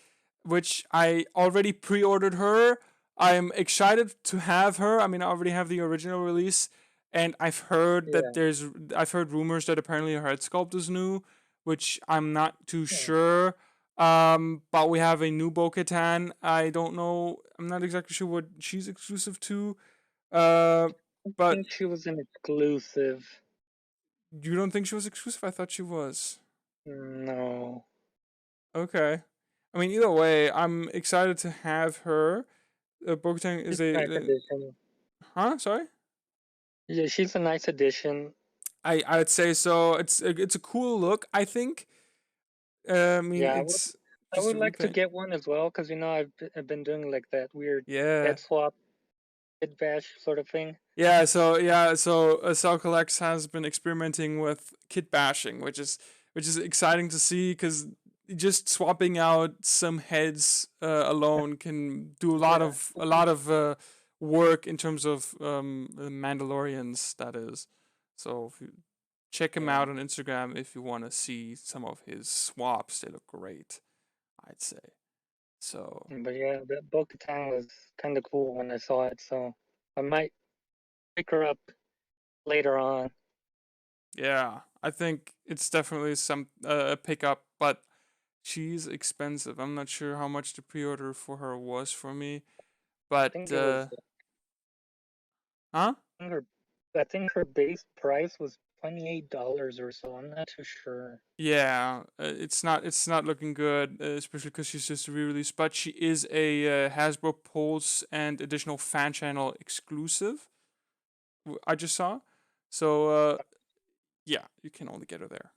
S1: which I already pre-ordered her. I'm excited to have her. I mean, I already have the original release, and
S2: Yeah.
S1: I've heard rumors that apparently her head sculpt is new, which I'm not too
S2: Yeah.
S1: sure. But we have a new Bo-Katan. I don't know. I'm not exactly sure what she's exclusive to. Uh,
S2: I
S1: but
S2: think she was an exclusive.
S1: you don't think she was exclusive? I thought she was.
S2: No.
S1: Okay. I mean, either way, I'm excited to have her. Bo-Katan is
S2: She's a nice addition.
S1: huh? Sorry.
S2: Yeah, she's a nice addition.
S1: I would say so. It's a cool look. I think. I mean,
S2: Yeah,
S1: it's
S2: I
S1: just
S2: would
S1: a
S2: like to
S1: repaint.
S2: get one as well because I've been doing like that weird
S1: Yeah.
S2: head swap, head bash sort of thing.
S1: Yeah. So SalCollects has been experimenting with kit bashing, which is which is exciting to see because just swapping out some heads alone can do
S2: Yeah.
S1: a lot of work in terms of the Mandalorians. That is, so if you check him
S2: Yeah.
S1: out on Instagram if you want to see some of his swaps. They look great, I'd say. So
S2: But yeah, that Bo-Katan was kind of cool when I saw it, so I might pick her up later on.
S1: yeah, I think it's definitely some a pickup, but she's expensive. I'm not sure how much the pre-order for her was for me,
S2: I
S1: but
S2: think it was,
S1: huh?
S2: I think her, I think her base price was $28 or so. I'm not too sure.
S1: Yeah, it's not looking good, especially because she's just a re-release. But she is a Hasbro Pulse and additional fan channel exclusive. I just saw, so yeah, you can only get her there.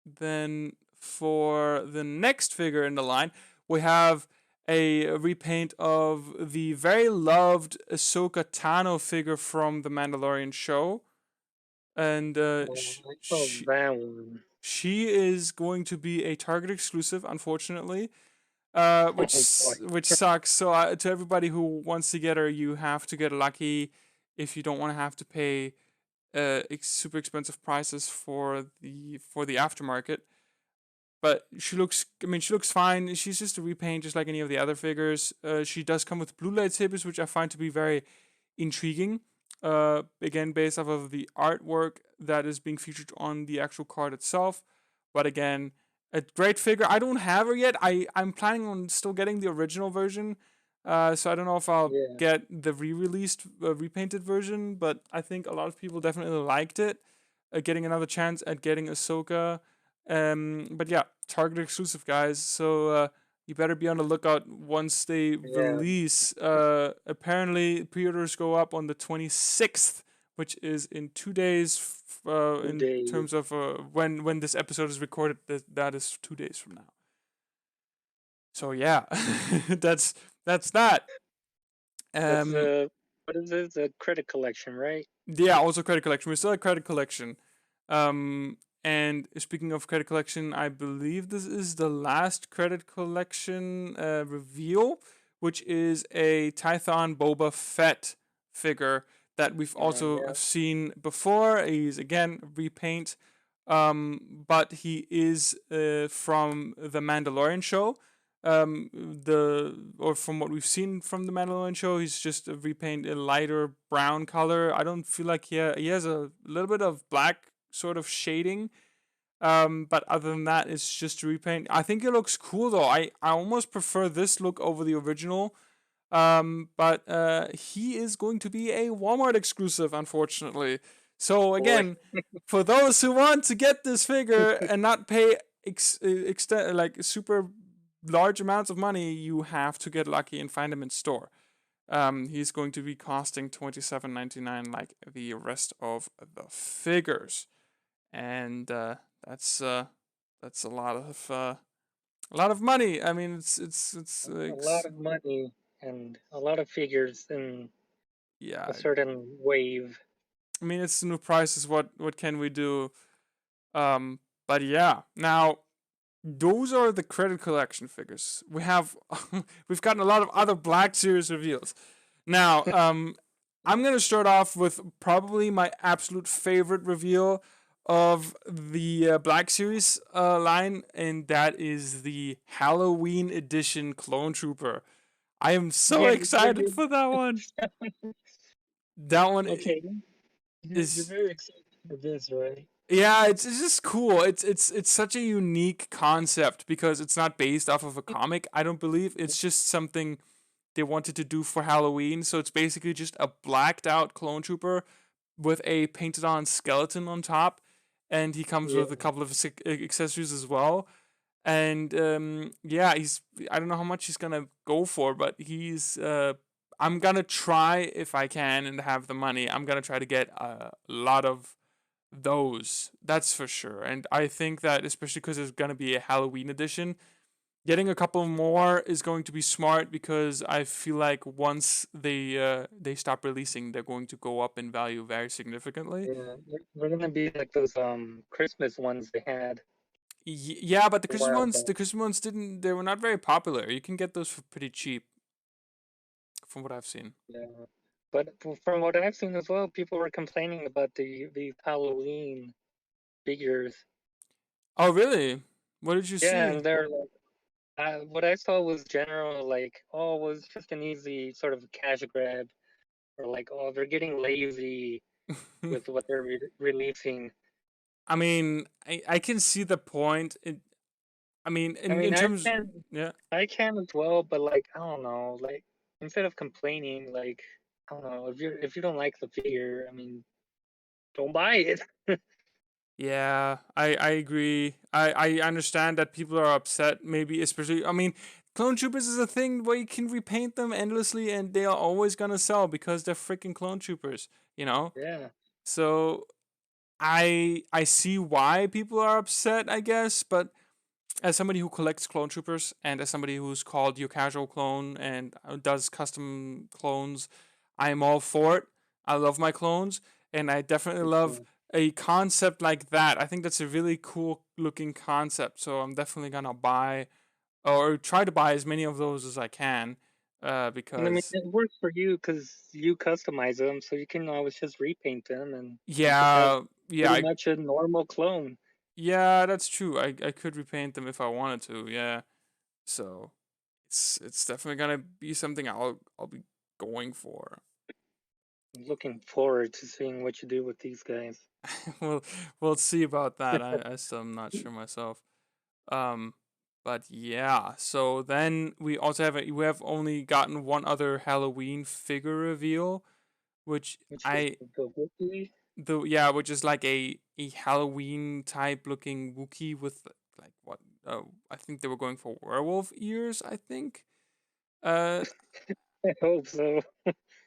S1: Then for the next figure in the line, we have a repaint of the very loved Ahsoka Tano figure from the Mandalorian show, and
S2: Oh, I saw that one.
S1: she is going to be a Target exclusive, unfortunately,
S2: Oh boy.
S1: which sucks. So to everybody who wants to get her, you have to get lucky if you don't want to have to pay super expensive prices for the aftermarket. But she looks, I mean, she looks fine. She's just a repaint, just like any of the other figures. She does come with blue lightsabers, which I find to be very intriguing. Again, based off of the artwork that is being featured on the actual card itself. But again, a great figure. I don't have her yet. I'm planning on still getting the original version. So I don't know if I'll
S2: Yeah.
S1: get the re-released, repainted version, but I think a lot of people definitely liked it. Getting another chance at getting Ahsoka. But yeah, Target exclusive, guys. So you better be on the lookout once they
S2: Yeah.
S1: release. Apparently, pre-orders go up on the 26th, which is in 2 days. In
S2: Today.
S1: terms of when this episode is recorded, that is 2 days from now. So yeah, that's that.
S2: That's
S1: Um,
S2: what is it? The credit collection, right?
S1: yeah, also credit collection. We still have credit collection. Um, and speaking of credit collection, I believe this is the last credit collection reveal, which is a Tython Boba Fett figure that we've also
S2: Yeah.
S1: seen before. He's again repaint, but he is from the Mandalorian show. From what we've seen from the Mandalorian show, he's just a repaint a lighter brown color. I don't feel like he has a little bit of black sort of shading. But other than that, it's just a repaint. I think it looks cool though. I almost prefer this look over the original. But he is going to be a Walmart exclusive, unfortunately. So
S2: Boy.
S1: again, for those who want to get this figure and not pay like super large amounts of money, you have to get lucky and find him in store. He's going to be costing $27.99 like the rest of the figures, and that's a lot of money. I mean,
S2: A lot of money and a lot of figures in
S1: yeah.
S2: a certain wave.
S1: I mean, it's the new prices. What can we do? But yeah. Now those are the credit collection figures. We've gotten a lot of other Black Series reveals. Now, I'm gonna start off with probably my absolute favorite reveal of the Black Series line, and that is the Halloween edition Clone Trooper. I am so
S2: Yeah,
S1: excited for that one. That one
S2: okay. You're
S1: is
S2: very excited for this, right?
S1: yeah, it's just cool. It's such a unique concept because it's not based off of a comic. I don't believe it's just something they wanted to do for Halloween. So it's basically just a blacked out clone trooper with a painted on skeleton on top, and he comes
S2: Yeah.
S1: with a couple of accessories as well. And yeah, he's I don't know how much he's gonna go for, but he's I'm gonna try if I can and have the money. I'm gonna try to get a lot of those. That's for sure. And I think that especially because there's gonna be a Halloween edition, Getting a couple more is going to be smart because I feel like once they stop releasing, they're going to go up in value very significantly.
S2: Yeah, they're gonna be like those Christmas ones they had
S1: Yeah, but
S2: a while
S1: The
S2: back.
S1: Christmas ones didn't. They were not very popular. You can get those for pretty cheap, from what I've seen.
S2: Yeah, but from what I've seen as well, people were complaining about these Halloween figures.
S1: Oh, really? What did you
S2: Yeah,
S1: see?
S2: and they're like, what I saw was general like, oh, it was just an easy sort of cash grab, or like, oh, they're getting lazy with what they're releasing.
S1: I mean, I can see the point. I mean,
S2: I
S1: in
S2: mean,
S1: terms, yeah,
S2: I can as well, but like, I don't know, like instead of complaining, like, I don't know, if you don't like the figure, I mean, don't buy it.
S1: yeah, I agree. I understand that people are upset. Maybe especially. I mean, clone troopers is a thing where you can repaint them endlessly, and they are always gonna sell because they're freaking clone troopers. You know.
S2: Yeah,
S1: So I see why people are upset. I guess, but as somebody who collects clone troopers and as somebody who's called your casual clone and does custom clones, I am all for it. I love my clones, and I definitely
S2: me
S1: love
S2: too.
S1: a concept like that. I think that's a really cool looking concept. So I'm definitely gonna buy or try to buy as many of those as I can,
S2: And I mean,
S1: because
S2: it works for you because you customize them, so you can always just repaint them, and you just have
S1: yeah, yeah,
S2: pretty much a normal clone.
S1: yeah, that's true. I could repaint them if I wanted to. Yeah, so it's definitely gonna be something I'll be going for.
S2: I'm looking forward to seeing what you do with these guys.
S1: we'll we'll see about that. I still am not sure myself. Um, but yeah. So then we have only gotten one other Halloween figure reveal, which
S2: Which is
S1: I
S2: the Wookiee.
S1: which is like a Halloween type looking Wookiee with like what I think they were going for werewolf ears. I think. Uh,
S2: I hope so.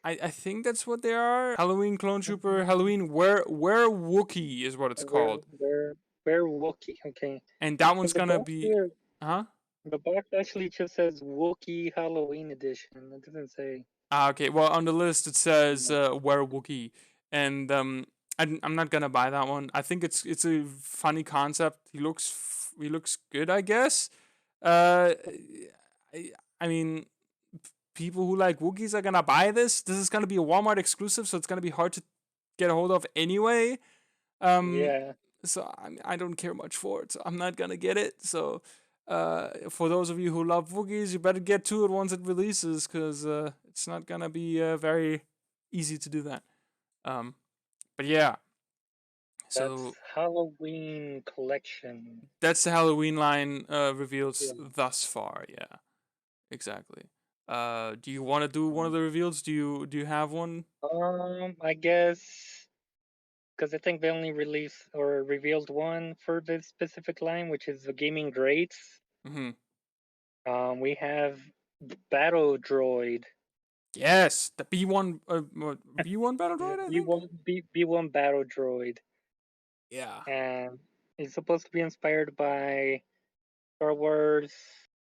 S1: I think that's what they are. Halloween Clone Trooper,
S2: Um,
S1: Halloween Where Wookie is what it's
S2: where
S1: called,
S2: where where Wookiee? Okay,
S1: and that one's
S2: because the
S1: gonna
S2: box
S1: be,
S2: here,
S1: huh?
S2: the box actually just says Wookiee Halloween Edition. It doesn't say.
S1: Ah, okay. Well, on the list it says Where Wookie, and I'm not gonna buy that one. I think it's a funny concept. He looks good, I guess. Uh, I, I mean, people who like Wookiees are gonna buy this. This is gonna be a Walmart exclusive, so it's gonna be hard to get a hold of anyway. Um,
S2: Yeah,
S1: so I don't care much for it. So I'm not gonna get it. So for those of you who love Wookiees, you better get to it once it releases, because it's not gonna be very easy to do that. Um, but yeah,
S2: that's
S1: so
S2: Halloween collection.
S1: that's the Halloween line
S2: Yeah.
S1: reveals thus far. Yeah, exactly. Do you want to do one of
S2: Um,
S1: the reveals? Do you have one?
S2: I guess because I think they only released or revealed one for this specific line, which is the gaming greats.
S1: Mm-hmm.
S2: We have Battle Droid,
S1: Yes, the B1 B1 battle
S2: yeah,
S1: droid, I think.
S2: B1 Battle Droid,
S1: Yeah.
S2: and it's supposed to be inspired by Star Wars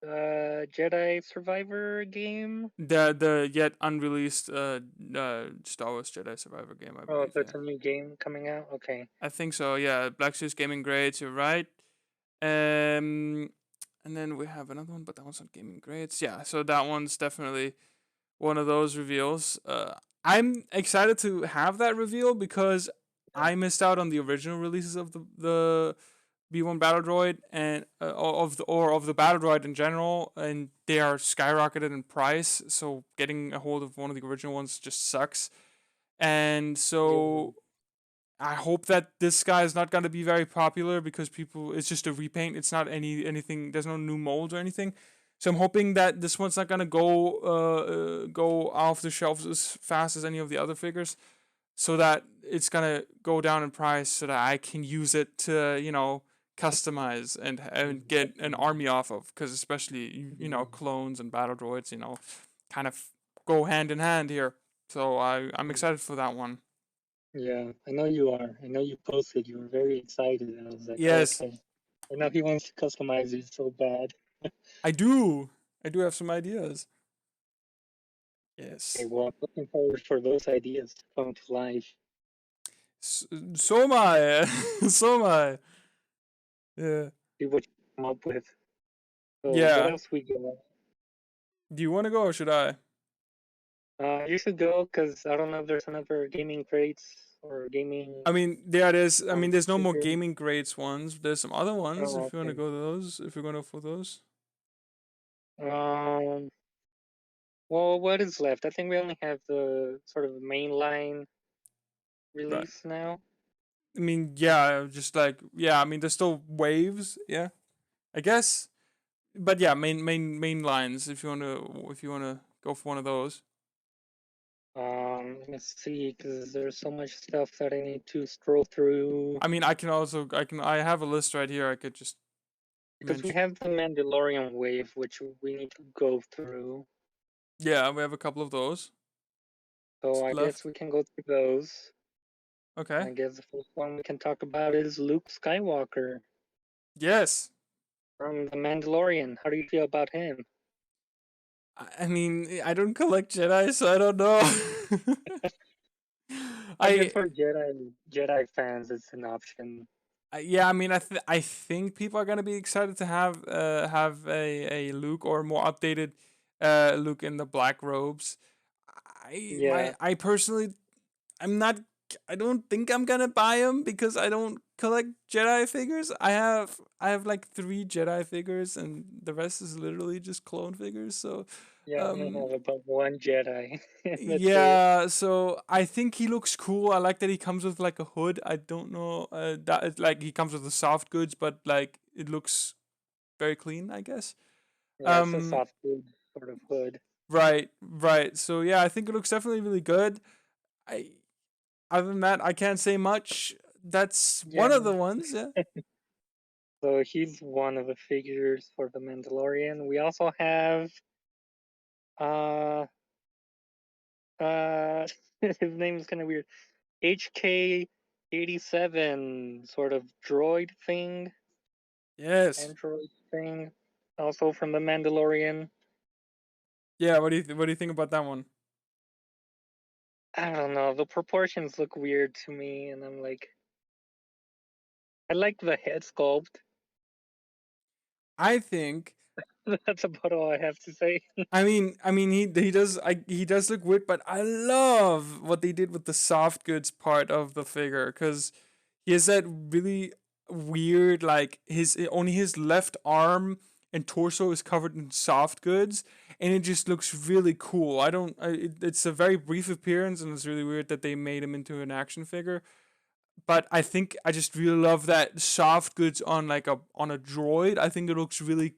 S2: Jedi Survivor game.
S1: The yet unreleased Star Wars Jedi Survivor game, I
S2: Oh,
S1: believe.
S2: so it's
S1: Yeah,
S2: a new game coming out. Okay.
S1: I think so. Yeah, Black Series Gaming Grades. You're right. Um, and then we have another one, but that one's not Gaming Grades. Yeah, so that one's definitely one of those reveals. I'm excited to have that reveal because
S2: Yeah.
S1: I missed out on the original releases of the B1 Battle Droid and of the Battle Droid in general, and they are skyrocketed in price. So getting a hold of one of the original ones just sucks. And
S2: Yeah.
S1: so I hope that this guy is not going to be very popular because people. It's just a repaint. It's not anything. There's no new molds or anything. So I'm hoping that this one's not gonna go off the shelves as fast as any of the other figures, so that it's gonna go down in price, so that I can use it to customize and get an
S2: Exactly.
S1: army off of. Because especially clones and battle droids kind of go hand in hand here. So I'm
S2: Yeah.
S1: excited for that one.
S2: Yeah, I know you are. I know you posted. You were very excited, and I was like, oh,
S1: Yes,
S2: okay. I know he wants to customize it so bad.
S1: I do. I do have some ideas.
S2: Okay,
S1: Yes.
S2: well, I'm looking forward for those ideas to come to life.
S1: So am I. So am I. Yeah.
S2: See what you come up with. So, what
S1: Yeah.
S2: else we got?
S1: Do you want to go or should I?
S2: You should go because I don't know if there's another gaming crates or gaming
S1: I mean, there it is. I mean, there's no more
S2: figure.
S1: gaming grades ones. There's some other ones
S2: Oh,
S1: if you want to
S2: okay.
S1: go to those. If you're going to for those.
S2: Um, well, what is left? I think we only have the sort of mainline
S1: Right.
S2: release now.
S1: I mean, yeah, just like yeah. I mean, there's still waves. Yeah, I guess. But yeah, main lines. If you wanna go for one of those.
S2: Let me see, because there's so much stuff that I need to scroll through.
S1: I mean, I have a list right here. I could just
S2: Because we
S1: mention.
S2: have the Mandalorian wave, which we need to go through.
S1: Yeah, we have a couple of those
S2: So I guess
S1: left.
S2: we can go through those.
S1: Okay.
S2: I guess the first one we can talk about is Luke Skywalker
S1: Yes.
S2: from The Mandalorian. How do you feel about him?
S1: I mean, I don't collect Jedi, so I don't know.
S2: I guess
S1: I
S2: for Jedi fans, it's an option.
S1: yeah, I mean, I think people are gonna be excited to have a Luke or more updated Luke in the black robes.
S2: Yeah,
S1: I personally I'm not. I don't think I'm gonna buy them because I don't collect Jedi figures. I have like 3 Jedi figures, and the rest is literally just clone figures. So,
S2: yeah. I only
S1: um,
S2: have about one Jedi. That's it.
S1: yeah. So I think he looks cool. I like that he comes with like a hood. I don't know that like he comes with the soft goods, but like it looks very clean. I guess.
S2: Yeah, it's a
S1: Um,
S2: soft wood sort of hood.
S1: right, right. So yeah, I think it looks definitely really good. I Other than that, I can't say much. That's
S2: Yeah.
S1: one of the ones. Yeah.
S2: So he's one of the figures for the Mandalorian. We also have uh uh his name is kind of weird. HK-87 sort of droid thing,
S1: Yes.
S2: android thing, also from the Mandalorian.
S1: Yeah. What do you think about that one?
S2: I don't know, the proportions look weird to me, and I'm like, I like the head sculpt.
S1: I think.
S2: That's about all I have to say.
S1: I mean, he does look weird, but I love what they did with the soft goods part of the figure because he has that really weird like his only his left arm and torso is covered in soft goods, and it just looks really cool. I don't. It's a very brief appearance, and it's really weird that they made him into an action figure. But I think I just really love that soft goods on like a droid. I think it looks really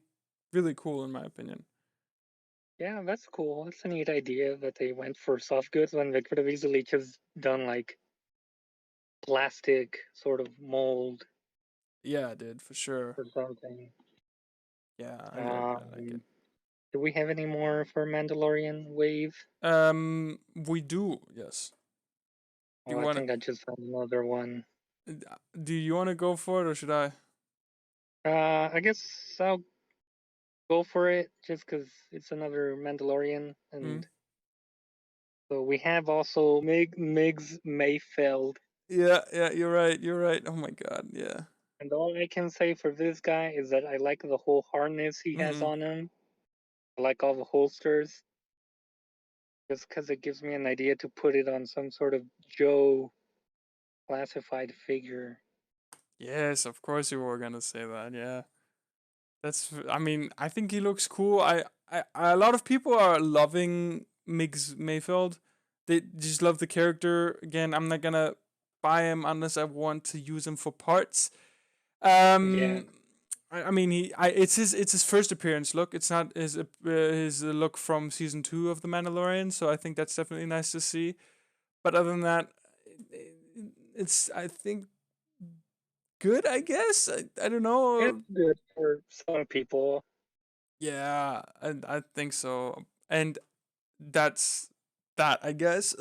S1: cool in my opinion.
S2: Yeah, that's cool. It's a neat idea that they went for soft goods when they could have easily just done like plastic sort of mold
S1: Yeah, dude, for sure.
S2: or something.
S1: Yeah, I like it.
S2: Um, do we have any more for Mandalorian Wave?
S1: We do, yes. Do
S2: Oh,
S1: you
S2: I
S1: want
S2: think I just found another one.
S1: to? Do you want to go for it or should I?
S2: I guess I'll go for it just because it's another Mandalorian,
S1: Hmm?
S2: and so we have also Migs Mayfeld.
S1: Yeah, yeah, you're right. You're right. Oh my god, yeah.
S2: And all I can say for this guy is that I like the whole harness he has
S1: Mm-hmm.
S2: on him. I like all the holsters, just because it gives me an idea to put it on some sort of Joe classified figure.
S1: Yes, of course you were gonna say that. Yeah, I mean, I think he looks cool. A lot of people are loving Migs Mayfeld. They just love the character. Again, I'm not gonna buy him unless I want to use him for parts.
S2: Yeah,
S1: Um, I mean, it's his first appearance look. It's not his look from season 2 of The Mandalorian. So I think that's definitely nice to see. But other than that, it's I think good. I guess I don't
S2: it's
S1: know.
S2: good for some people.
S1: Yeah, I think so. And that's that. I guess.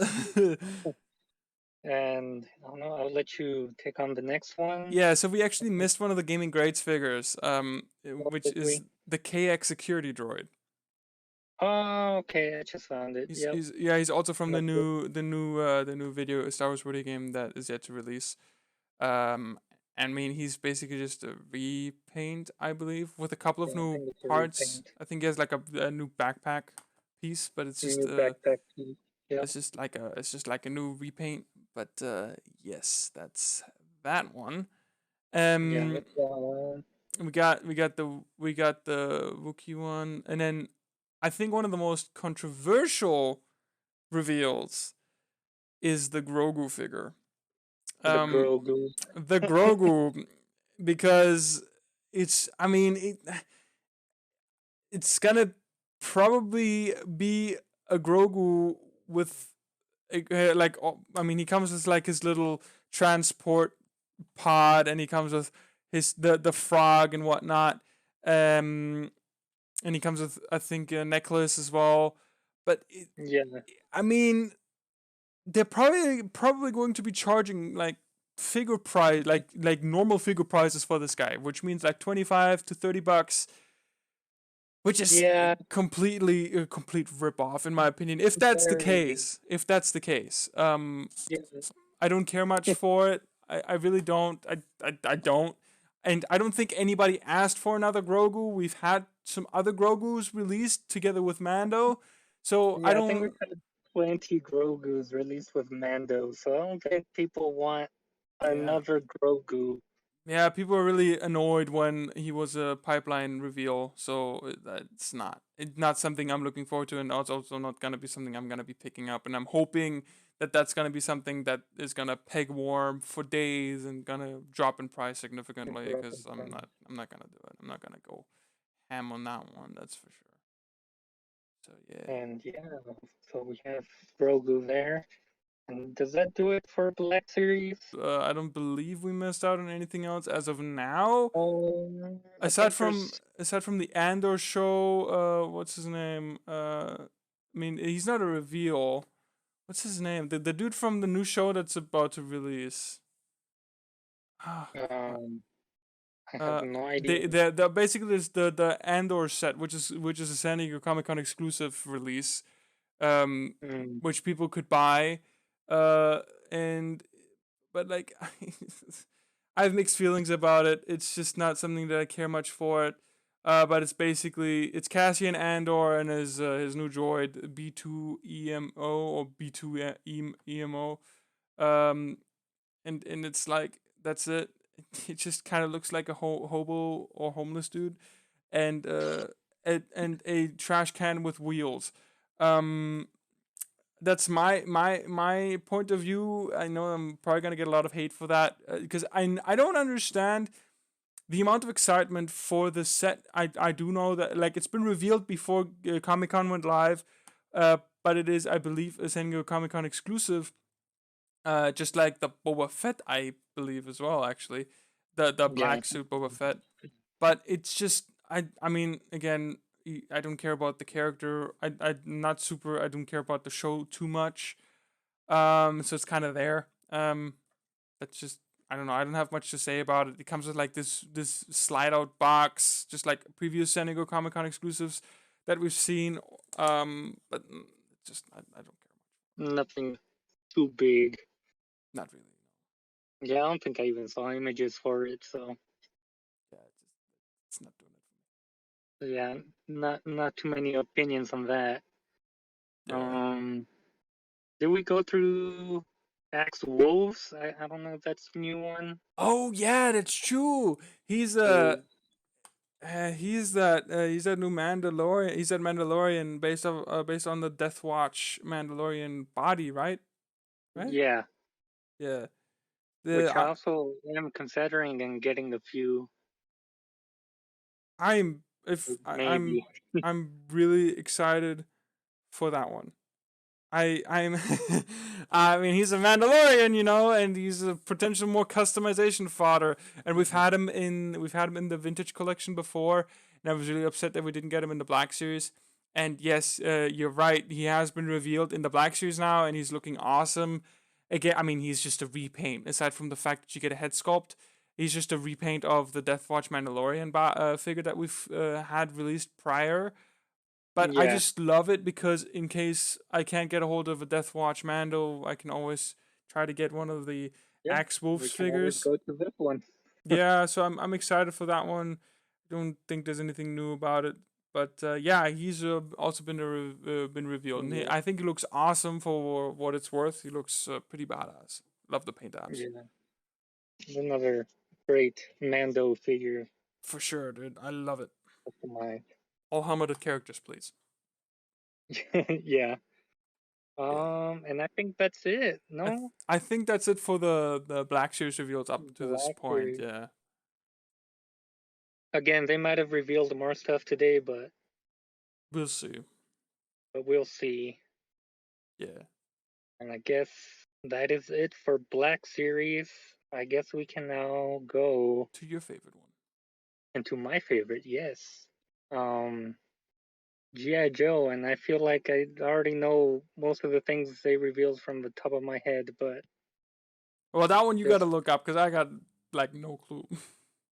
S2: And I don't know, I'll let you take on the next one.
S1: Yeah. So we actually missed one of the gaming grades figures.
S2: What
S1: Which
S2: did
S1: is
S2: we?
S1: the KX Security Droid.
S2: Oh, okay, I just found it. Yep.
S1: He's also from the
S2: That's it.
S1: new video Star Wars video game that is yet to release. I mean, he's basically just a repaint, I believe, with a couple of
S2: Yeah, I
S1: new
S2: think it's a
S1: parts.
S2: repaint.
S1: I think he has like a new backpack piece, but
S2: New backpack piece. Yep.
S1: it's just like a new repaint. But yes, that's that one.
S2: Yeah,
S1: Um,
S2: that's that one.
S1: we got the Wookiee one, and then I think one of the most controversial reveals is the Grogu figure.
S2: The
S1: Um,
S2: Grogu.
S1: the Grogu, because it's I mean it's gonna probably be a Grogu with like I mean he comes with like his little transport pod, and he comes with the frog and whatnot, and he comes with I think a necklace as well. But
S2: Yeah.
S1: I mean they're probably going to be charging like figure price like normal figure prices for this guy, which means like 25 to 30 bucks, which is
S2: Yeah.
S1: completely a complete rip off in my opinion. If that's the
S2: Very.
S1: case,
S2: Yeah.
S1: I don't care much for it. I really don't. I don't. And I don't think anybody asked for another Grogu. We've had some other Grogus released together with Mando. So I
S2: Yeah, I think we've
S1: don't.
S2: had plenty Grogus released with Mando, so I don't think people want
S1: Yeah.
S2: another Grogu.
S1: Yeah, people were really annoyed when he was a pipeline reveal. So it's not something I'm looking forward to, and it's also not gonna be something I'm gonna be picking up. And I'm hoping that that's gonna be something that is gonna peg warm for days and gonna drop in price significantly. Because I'm not gonna do it. I'm not gonna go ham on that one. That's for sure. So yeah.
S2: And yeah, so we have Grogu there. And does that do it for Black Series?
S1: I don't believe we missed out on anything else as of now.
S2: I think
S1: Aside from the Andor show, what's his name? I mean, he's not a reveal. What's his name? The dude from the new show that's about to release. Ah, fuck.
S2: I have no idea.
S1: The basically there's the Andor set, which is a San Diego Comic Con exclusive release, um,
S2: Mm,
S1: which people could buy, uh, and but like I have mixed feelings about it. It's just not something that I care much for it. But it's Cassian Andor and his new droid B2EMO or B2EMO. Um, and it's like that's it. It just kind of looks like a hobo or homeless dude, and and a trash can with wheels. Um, that's my point of view. I know I'm probably gonna get a lot of hate for that because I don't understand the amount of excitement for the set. I do know that like it's been revealed before Comic Con went live, but it is I believe a San Diego Comic Con exclusive. Just like the Boba Fett, I believe as well. Actually, the
S2: yeah.
S1: black suit Boba Fett, but it's just I mean again I don't care about the character. I'm not super. I don't care about the show too much. So it's kind of there. That's just I don't know. I don't have much to say about it. It comes with like this slide out box, just like previous San Diego Comic Con exclusives that we've seen. But just I don't care much.
S2: Nothing too big.
S1: Not really.
S2: Yeah, I don't think I even saw images for it, so
S1: Yeah, it's not doing it
S2: yeah, not too many opinions on that.
S1: for me. Yeah.
S2: Um, did we go through Axe Wolves? I don't know if that's a new one.
S1: Oh yeah, that's true. He's
S2: So
S1: he's that new Mandalorian. He's that Mandalorian based on the Death Watch Mandalorian body, right? Right?
S2: yeah,
S1: Yeah. The
S2: which I also am considering and getting a few,
S1: I'm if I,
S2: maybe.
S1: I'm really excited for that one. I'm I mean he's a Mandalorian, you know, and he's a potential more customization fodder. And we've had him in the vintage collection before, and I was really upset that we didn't get him in the Black Series. And yes, you're right. He has been revealed in the Black Series now, and he's looking awesome. Again, I mean he's just a repaint. Aside from the fact that you get a head sculpt, He's just a repaint of the Death Watch Mandalorian figure that we've had released prior. But I
S2: Yeah,
S1: just love it because in case I can't get a hold of a Death Watch Mando, I can always try to get one of the
S2: yeah.
S1: Axe
S2: We
S1: Wolves
S2: can always
S1: figures.
S2: go to this one.
S1: Yeah, so I'm excited for that one. Don't think there's anything new about it, but yeah, he's also been revealed, and
S2: Yeah,
S1: I think he looks awesome for what it's worth. He looks pretty badass. Love the paint apps
S2: yeah. Another great Mando figure
S1: for sure, dude. I love it.
S2: of mine.
S1: All helmeted characters, please.
S2: Yeah.
S1: Yeah.
S2: And I think that's it. No,
S1: I think that's it for the Black Series reveals up to this
S2: Black
S1: point.
S2: Series.
S1: Yeah,
S2: Again, they might have revealed more stuff today,
S1: we'll see.
S2: but we'll see.
S1: Yeah,
S2: And I guess that is it for Black Series. I guess we can now go
S1: to your favorite one.
S2: into my favorite. Yes. Um, G.I. Joe, and I feel like I already know most of the things they revealed from the top of my head, but
S1: Well, that one you got to
S2: just
S1: look up because I got like no clue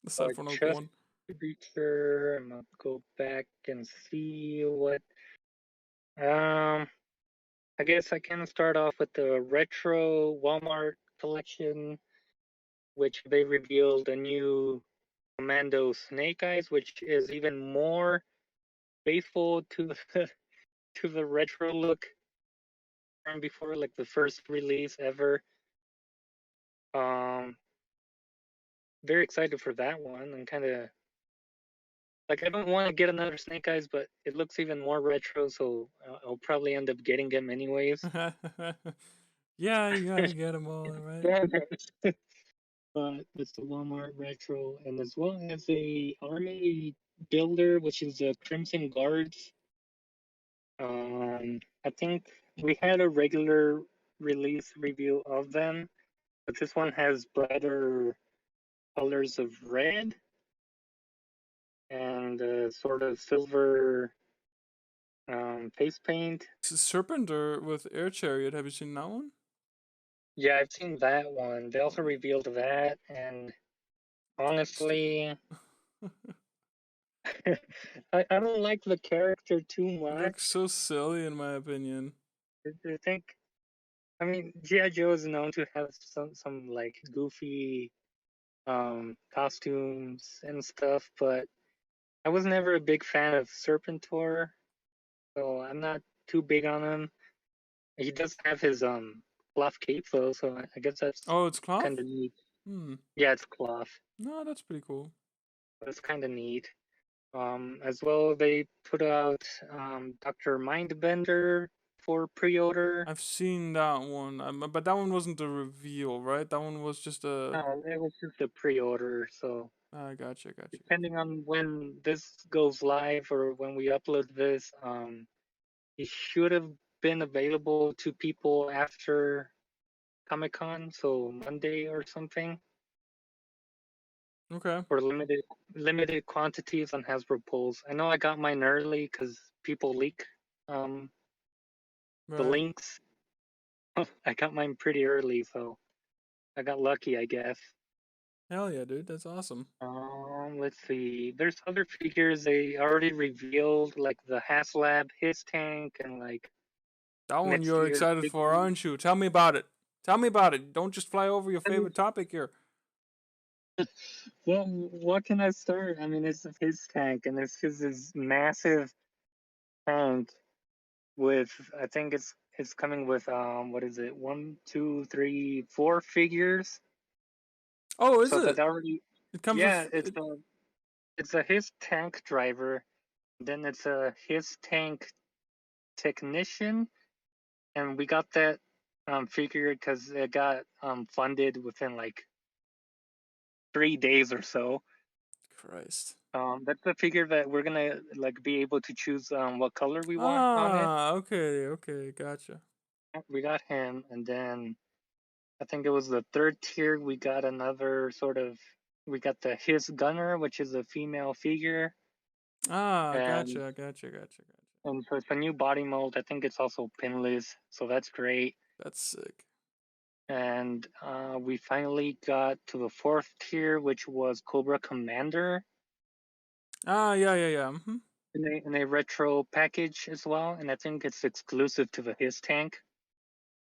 S1: aside from number
S2: just
S1: one.
S2: to be sure, I'm gonna go back and see what. Um, I guess I can start off with the retro Walmart collection, which they revealed a new Commando Snake Eyes, which is even more faithful to the to the retro look from before, like the first release ever. Um, very excited for that one, and kind of like I don't want to get another Snake Eyes, but it looks even more retro, so I'll probably end up getting them anyways.
S1: Yeah, you gotta get them all, right?
S2: Yeah. But it's the Walmart retro, and as well as a army builder, which is the Crimson Guards. I think we had a regular release review of them, but this one has brighter colors of red and sort of silver face paint.
S1: Serpenter with Air Chariot. Have you seen that one?
S2: Yeah, I've seen that one. They also revealed that, and honestly, I don't like the character too
S1: It looks
S2: much.
S1: so silly in my opinion.
S2: I think, I mean, G.I. Joe is known to have some like goofy costumes and stuff, but I was never a big fan of Serpentor, so I'm not too big on him. He does have his cloth cape though, so I guess that's
S1: Oh, it's
S2: kind
S1: cloth?
S2: of neat.
S1: Hmm.
S2: Yeah, it's cloth.
S1: No, that's pretty cool.
S2: That's kind of neat. As well, they put out Dr. Mindbender for pre-order.
S1: I've seen that one, but that one wasn't a reveal, right? That one was just a.
S2: No, it was just a pre-order, so
S1: I gotcha, gotcha, gotcha.
S2: depending on when this goes live or when we upload this, it should have been available to people after Comic Con, so Monday or something,
S1: Okay,
S2: for limited quantities on Hasbro polls. I know I got mine early because people leak um, the
S1: right.
S2: links. I got mine pretty early, so I got lucky, I guess.
S1: Hell yeah, dude, that's awesome.
S2: Let's see. There's other figures they already revealed, like the HasLab, his tank, and like
S1: That one
S2: next
S1: you're
S2: year's
S1: excited
S2: big
S1: for,
S2: one.
S1: aren't you? Tell me about it. Tell me about it. Don't just fly over your
S2: I mean,
S1: favorite topic here.
S2: well, what can I start? I mean, it's his tank, and it's his massive tank with, I think it's coming with what is it? One, two, three, four figures.
S1: Oh, is
S2: So that
S1: it?
S2: already,
S1: It comes
S2: yeah,
S1: with.
S2: it's a his tank driver, then it's a his tank technician, and we got that figure because it got funded within like 3 days or so.
S1: Christ.
S2: That's the figure that we're gonna like be able to choose what color we want on it.
S1: Ah, okay, okay, gotcha.
S2: We got him, and then I think it was the third tier. We got another sort of. We got the his gunner, which is a female figure,
S1: Ah,
S2: and
S1: gotcha, gotcha, gotcha, gotcha.
S2: so it's a new body mold. I think it's also pinless, so that's great.
S1: That's sick.
S2: And we finally got to the 4th tier, which was Cobra Commander
S1: Ah, yeah. Mm-hmm.
S2: in a retro package as well. And I think it's exclusive to the His tank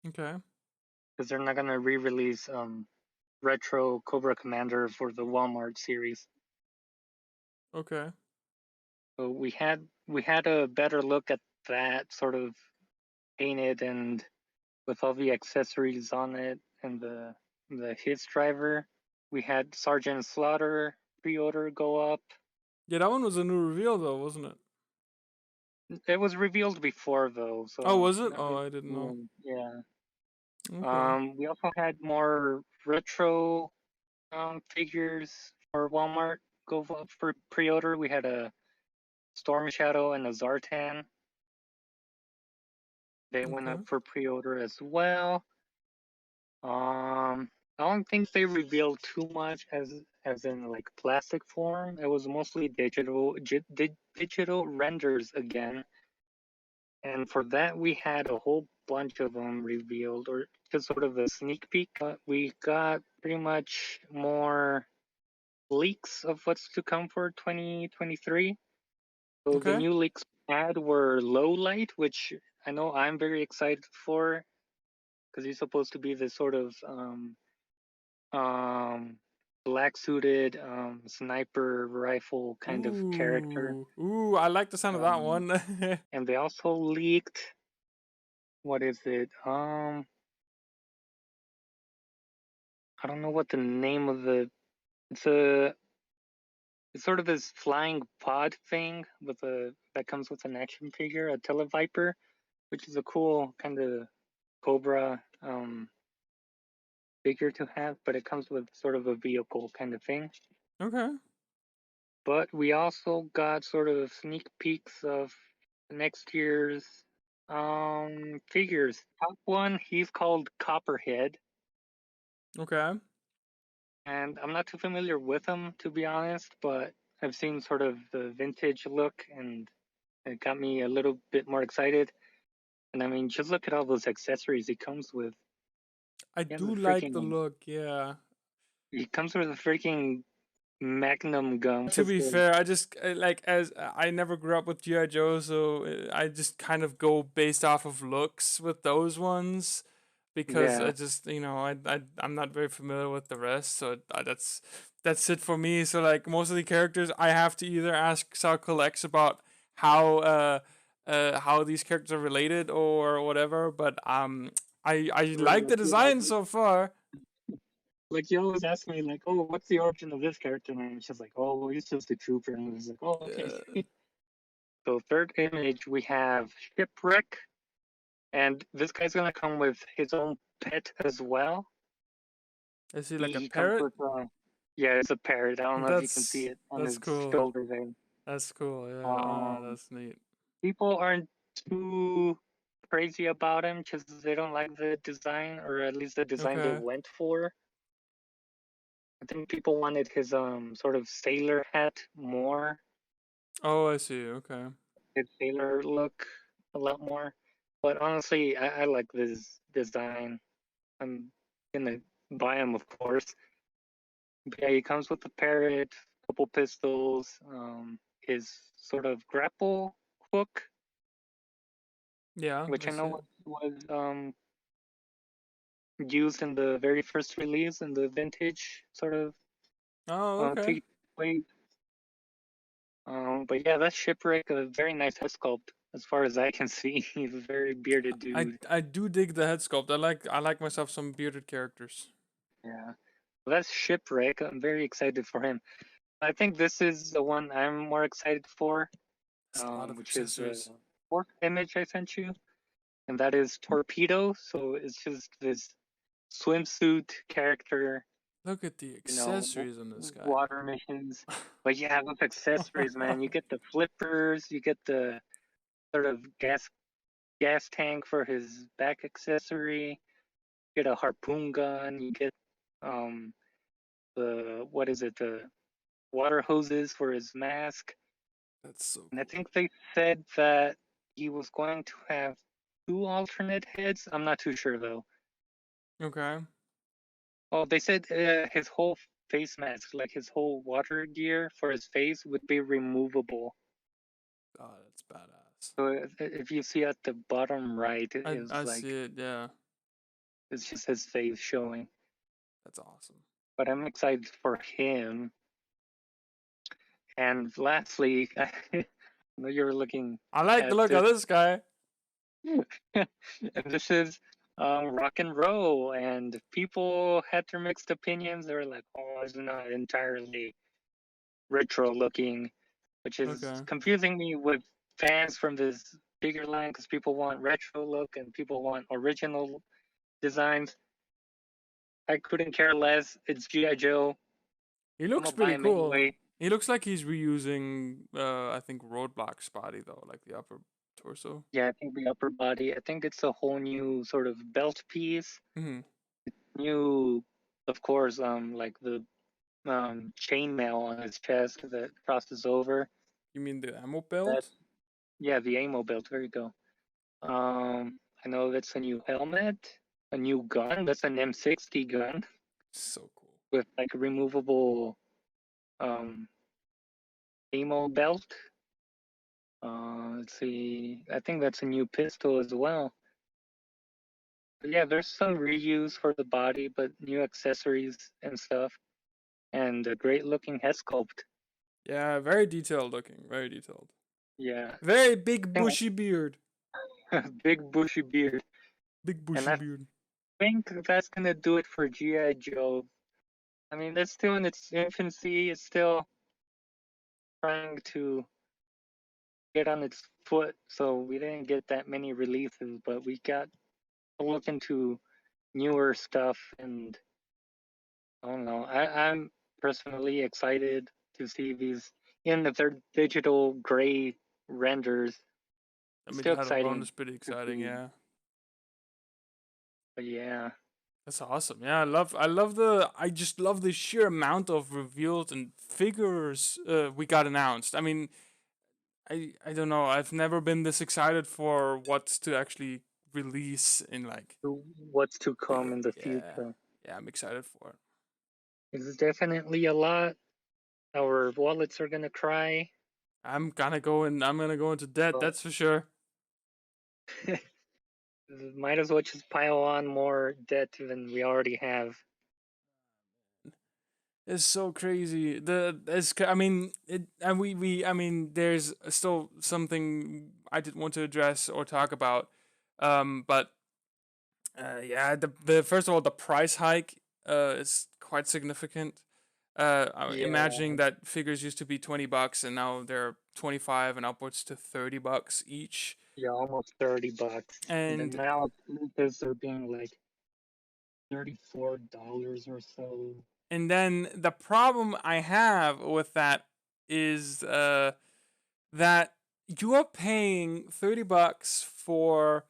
S1: Okay.
S2: because they're not gonna re-release retro Cobra Commander for the Walmart series.
S1: Okay.
S2: So we had a better look at that sort of painted and with all the accessories on it and the His driver. We had Sergeant Slaughter pre-order go up.
S1: Yeah, that one was a new reveal though, wasn't it?
S2: It was revealed before though,
S1: Oh,
S2: so
S1: was it?
S2: not
S1: Oh,
S2: really
S1: I didn't know.
S2: known. Yeah.
S1: Okay.
S2: We also had more retro figures for Walmart go up for pre-order. We had a Storm Shadow and a Zartan. They went
S1: Okay.
S2: up for pre-order as well. I don't think they revealed too much as in like plastic form. It was mostly digital renders again. And for that, we had a whole bunch of them revealed, or just sort of a sneak peek. We got pretty much more leaks of what's to come for 2023. So the
S1: Okay.
S2: new leaks we had were Low Light, which I know I'm very excited for because he's supposed to be this sort of um, black suited sniper rifle kind of character.
S1: Ooh, I like the sound of that
S2: Um,
S1: one.
S2: and they also leaked, what is it? I don't know what the name of it's a it's sort of this flying pod thing with a that comes with an action figure, a Televiper, which is a cool kind of Cobra figure to have, but it comes with sort of a vehicle kind of thing.
S1: Okay.
S2: But we also got sort of sneak peeks of next year's figures. Top one, he's called Copperhead,
S1: Okay.
S2: and I'm not too familiar with him to be honest, but I've seen sort of the vintage look and it got me a little bit more excited. And I mean, just look at all those accessories he comes with.
S1: I
S2: He has a
S1: do like the
S2: freaking
S1: look, yeah.
S2: he comes with a freaking Magnum gun.
S1: To be fair, I just like as I never grew up with GI Joe, so I just kind of go based off of looks with those ones because I
S2: Yeah,
S1: just I'm not very familiar with the rest, so that's it for me. So like most of the characters, I have to either ask Sal Collects about how these characters are related or whatever. But I
S2: or
S1: like
S2: like
S1: the design so far.
S2: you always ask me like, oh, what's the origin of this character? And I'm just like, oh, well, he's just a trooper. And I was like, oh, okay.
S1: Uh,
S2: So third image we have Shipwreck, and this guy's gonna come with his own pet as well.
S1: is he like a
S2: He comes
S1: parrot?
S2: with yeah, it's a parrot. I don't know if you can see
S1: That's
S2: it on
S1: that's
S2: his
S1: cool.
S2: shoulder there.
S1: That's cool. Yeah. Oh,
S2: Um,
S1: that's neat.
S2: People aren't too crazy about him because they don't like the design, or at least the design they
S1: Okay.
S2: went for. I think people wanted his sort of sailor hat more,
S1: Oh, I see. Okay.
S2: his sailor look a lot more. But honestly, I like this design. I'm gonna buy him, of course. But yeah, he comes with the parrot, couple pistols, his sort of grapple hook,
S1: Yeah,
S2: which
S1: I
S2: I
S1: see
S2: know
S1: it.
S2: was used in the very first release in the vintage sort of
S1: Oh, okay.
S2: figure way. But yeah, that's Shipwreck, a very nice head sculpt as far as I can see. He's a very bearded dude.
S1: I do dig the head sculpt. I like myself some bearded characters.
S2: Yeah. Well, that's Shipwreck. I'm very excited for him. I think this is the one I'm more excited for,
S1: It's a lot of
S2: which is the
S1: accessories.
S2: fourth image I sent you, and that is Torpedo. So it's just this swimsuit character,
S1: Look at the
S2: you know,
S1: accessories on this guy.
S2: water missions. But yeah, with accessories, man, you get the flippers, you get the sort of gas tank for his back accessory, you get a harpoon gun, you get um the what is it, the water hoses for his mask.
S1: That's so
S2: And I
S1: cool.
S2: think they said that he was going to have two alternate heads. I'm not too sure though.
S1: Okay.
S2: Well, they said his whole face mask, like his whole water gear for his face, would be removable.
S1: Oh, that's badass.
S2: So if you see at the bottom right, it is
S1: I
S2: like
S1: see it. Yeah,
S2: it's just his face showing.
S1: that's awesome.
S2: But I'm excited for him. And lastly, I know you're looking
S1: I like the
S2: at
S1: look of
S2: this,
S1: this guy.
S2: and this is rock and roll. And people had their mixed opinions. They were like, "Oh, it's not entirely retro looking," which is
S1: Okay.
S2: confusing me with fans from this bigger line because people want retro look and people want original designs. I couldn't care less. It's G.I. Joe.
S1: He
S2: I'm
S1: looks
S2: gonna buy
S1: pretty
S2: him
S1: cool.
S2: anyway.
S1: He looks like he's reusing, I think, Roadblock's body though, like the upper torso.
S2: Yeah, I think the upper body. I think it's a whole new sort of belt piece.
S1: Hmm.
S2: New, of course, like the chainmail on his chest that crosses over.
S1: You mean the ammo
S2: That
S1: belt?
S2: yeah, the ammo belt. There you go. I know that's a new helmet, a new gun. That's an M60 gun
S1: So cool.
S2: with like a removable um ammo belt. Let's see. I think that's a new pistol as well. But yeah, there's some reuse for the body, but new accessories and stuff, and a great looking head sculpt.
S1: Yeah, very detailed looking. Very detailed.
S2: Yeah,
S1: Very big bushy beard.
S2: big bushy beard,
S1: Big
S2: and
S1: bushy
S2: I
S1: beard.
S2: think that's gonna do it for GI Joe. I mean, that's still in its infancy. It's still trying to get on its foot, so we didn't get that many releases, but we got to look into newer stuff, and I don't know. I'm personally excited to see these in the third digital gray renders.
S1: I
S2: It's
S1: mean,
S2: still
S1: that alone
S2: exciting
S1: is pretty
S2: to
S1: exciting.
S2: see,
S1: Yeah,
S2: but yeah.
S1: that's awesome. Yeah, I just love the sheer amount of revealed and figures we got announced. I mean, I don't know. I've never been this excited for what's to actually release in like
S2: What's to come in the
S1: yeah,
S2: future.
S1: yeah. I'm excited for it.
S2: It's definitely a lot. Our wallets are gonna cry.
S1: I'm gonna go into debt.
S2: But
S1: That's for sure.
S2: might as well just pile on more debt than we already have.
S1: It's so crazy. I mean, and I mean, there's still something I did want to address or talk about. But yeah, the first of all, the price hike is quite significant. I'm
S2: Yeah,
S1: imagining that figures used to be $20 and now they're 25 and upwards to $30 each.
S2: yeah, almost $30. And then
S1: And
S2: now Lucas are being like $34 or so.
S1: then the problem I have with that is that you are paying $30 for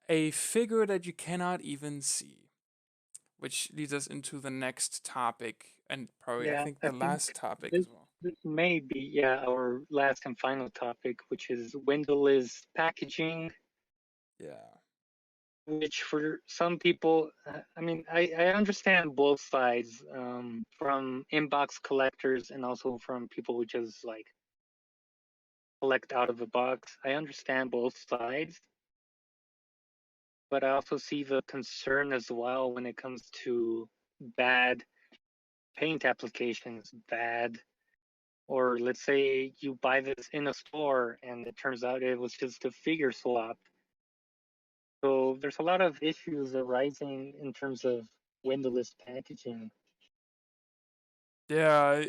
S1: a figure that you cannot even see, which leads us into the next topic and probably I
S2: Yeah,
S1: think
S2: I
S1: the
S2: think
S1: last topic
S2: this
S1: as well.
S2: this may be our last and final topic, which is windowless packaging.
S1: Yeah.
S2: Which for some people, I mean, I understand both sides, from inbox collectors and also from people who just like collect out of a box. I understand both sides, but I also see the concern as well when it comes to bad paint applications, bad, or let's say you buy this in a store and it turns out it was just a figure swap. So there's a lot of issues arising in terms of windowless packaging.
S1: Yeah,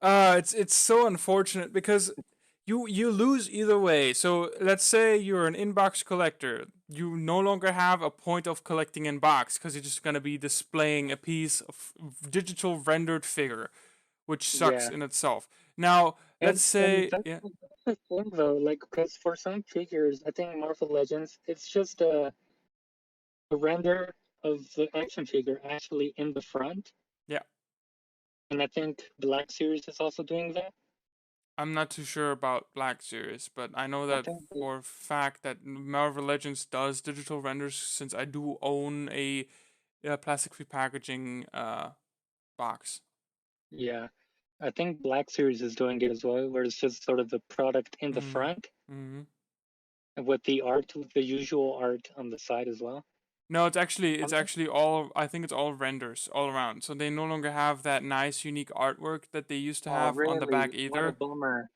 S1: it's so unfortunate because you lose either way. So let's say you're an inbox collector, you no longer have a point of collecting in box because you're just gonna be displaying a piece of digital rendered figure, which sucks
S2: Yeah,
S1: in itself. Now let's
S2: and
S1: say yeah,
S2: that's the thing though, like because for some figures, I think Marvel Legends, it's just a render of the action figure actually in the front,
S1: yeah,
S2: and I think Black Series is also doing that.
S1: I'm not too sure about Black Series, but I know
S2: I
S1: that
S2: think
S1: for a fact that Marvel Legends does digital renders, since I do own a plastic-free packaging box.
S2: yeah, I think Black Series is doing it as well, where it's just sort of the product in the
S1: Mm-hmm.
S2: front
S1: Mm-hmm.
S2: and with the art, with the usual art on the side as well.
S1: No, it's
S2: Okay.
S1: actually all. I think it's all renders all around. So they no longer have that nice, unique artwork that they used to
S2: Oh,
S1: have on the back
S2: really? What a
S1: either.
S2: bummer.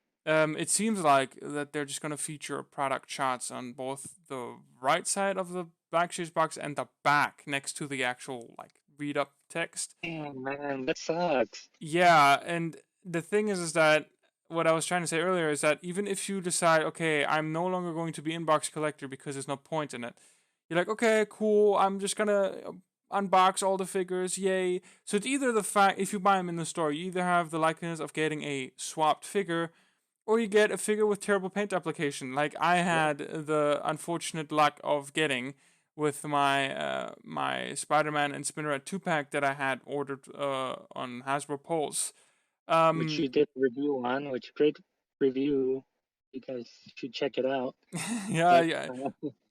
S1: It seems like that they're just gonna feature product shots on both the right side of the Black Series box and the back next to the actual like read up text.
S2: Damn, man, that sucks.
S1: Yeah, and the thing is that what I was trying to say earlier is that even if you decide, okay, I'm no longer going to be inbox collector because there's no point in it, you're like, okay, cool, I'm just gonna unbox all the figures, yay. So it's either the fact, if you buy them in the store, you either have the likeliness of getting a swapped figure, or you get a figure with terrible paint application, like I
S2: Yeah.
S1: had the unfortunate luck of getting with my my Spider-Man and Spinneret 2-pack that I had ordered on Hasbro Pulse.
S2: Which
S1: Um,
S2: you did a review on, which great review. You guys should check it out.
S1: yeah,
S2: But
S1: yeah,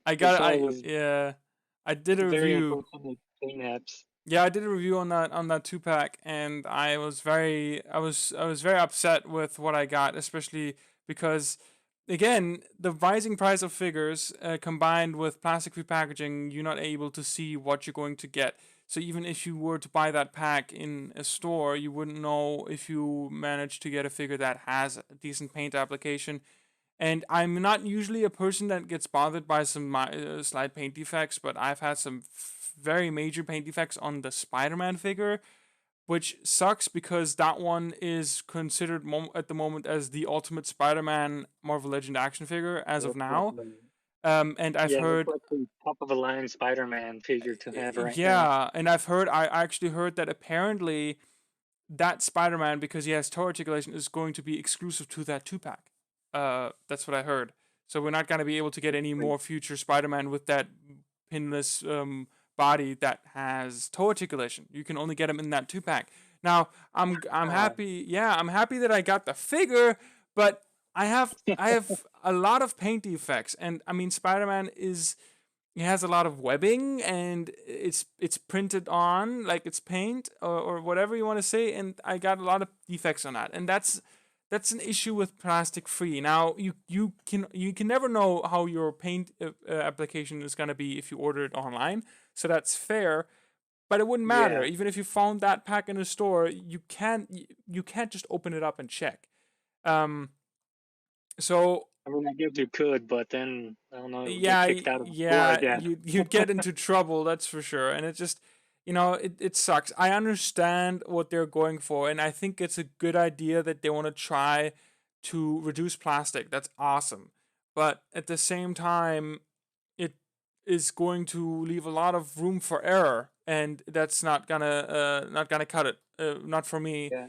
S1: I
S2: I
S1: got
S2: saw it
S1: I
S2: was
S1: yeah, I did a
S2: very
S1: review.
S2: unfortunate paint apps.
S1: Yeah, I did a review on that 2-pack, and I was very upset with what I got, especially because again the rising price of figures combined with plastic repackaging, you're not able to see what you're going to get. So even if you were to buy that pack in a store, you wouldn't know if you managed to get a figure that has a decent paint application. And I'm not usually a person that gets bothered by some slight paint defects, but I've had some very major paint defects on the Spider-Man figure, which sucks because that one is considered at the moment as the ultimate Spider-Man Marvel Legend action figure as of
S2: Yep,
S1: now.
S2: definitely.
S1: And I've
S2: Yeah, it's
S1: heard,
S2: like the top of the line Spider-Man figure to have right now.
S1: yeah, and I actually heard that apparently that Spider-Man, because he has toe articulation, is going to be exclusive to that 2-pack. That's what I heard. So we're not going to be able to get any
S2: Like,
S1: more future Spider-Man with that pinless body that has toe articulation. You can only get him in that 2-pack. Now I'm
S2: wow.
S1: happy. Yeah, I'm happy that I got the figure, but I have a lot of paint defects, and I mean Spider-Man is it has a lot of webbing and it's printed on like it's paint or whatever you want to say, and I got a lot of defects on that, and that's an issue with plastic free. Now you can never know how your paint application is going to be if you order it online, so that's fair, but it wouldn't matter
S2: Yeah.
S1: even if you found that pack in a store. You can't just open it up and check. um so
S2: I mean, I guess you could, but then I don't know, you'll get
S1: yeah,
S2: kicked out of the store, I
S1: yeah,
S2: guess.
S1: you'd get into trouble, that's for sure. And it just, it sucks. I understand what they're going for, and I think it's a good idea that they want to try to reduce plastic. That's awesome. But at the same time, it is going to leave a lot of room for error, and that's not gonna cut it. Not for me.
S2: Yeah,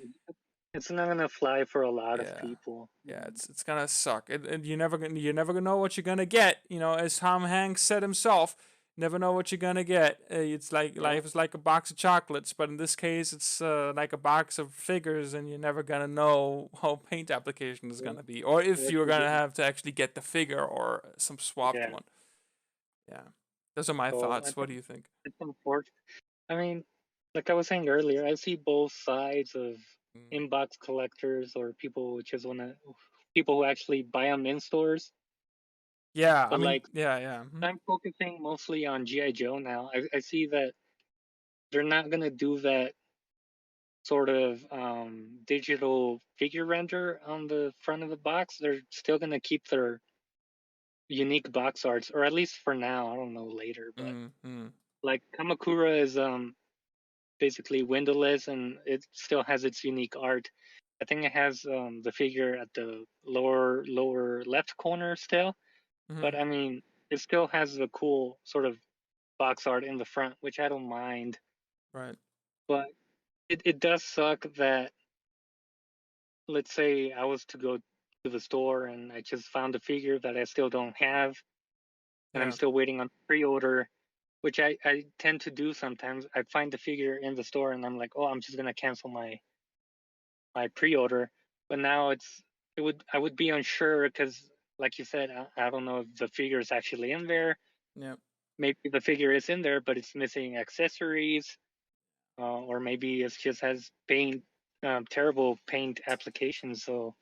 S2: it's not gonna fly for a lot of
S1: Yeah.
S2: people.
S1: Yeah, it's gonna suck. And you're never gonna know what you're gonna get. As Tom Hanks said himself, never know what you're gonna get. It's like
S2: Yeah,
S1: life is like a box of chocolates, but in this case, it's like a box of figures, and you're never gonna know how paint application is
S2: yeah,
S1: gonna be, or if
S2: that's
S1: you're
S2: a
S1: gonna
S2: good.
S1: have to actually get the figure or some swapped
S2: Yeah.
S1: one. Yeah, those are my
S2: So I
S1: thoughts. What
S2: think
S1: do you think?
S2: it's unfortunate. I mean, like I was saying earlier, I see both sides of
S1: Mm.
S2: inbox collectors or people who just wanna people who actually buy them in stores.
S1: Yeah, I
S2: But
S1: mean,
S2: like
S1: yeah.
S2: I'm focusing mostly on GI Joe now. I see that they're not gonna do that sort of digital figure render on the front of the box. They're still gonna keep their unique box arts, or at least for now. I don't know later, but
S1: Mm.
S2: like Kamakura is basically windowless and it still has its unique art. I think it has the figure at the lower left corner still,
S1: Mm.
S2: but I mean it still has the cool sort of box art in the front, which I don't mind.
S1: Right.
S2: But it does suck that, let's say I was to go to the store and I just found a figure that I still don't have and I'm
S1: Yeah.
S2: still waiting on pre-order, which I tend to do sometimes. I find the figure in the store and I'm like, oh, I'm just gonna cancel my pre-order. But now it's I would be unsure because, like you said, I don't know if the figure is actually in there.
S1: Yeah.
S2: Maybe the figure is in there, but it's missing accessories, or maybe it just has paint, terrible paint applications. So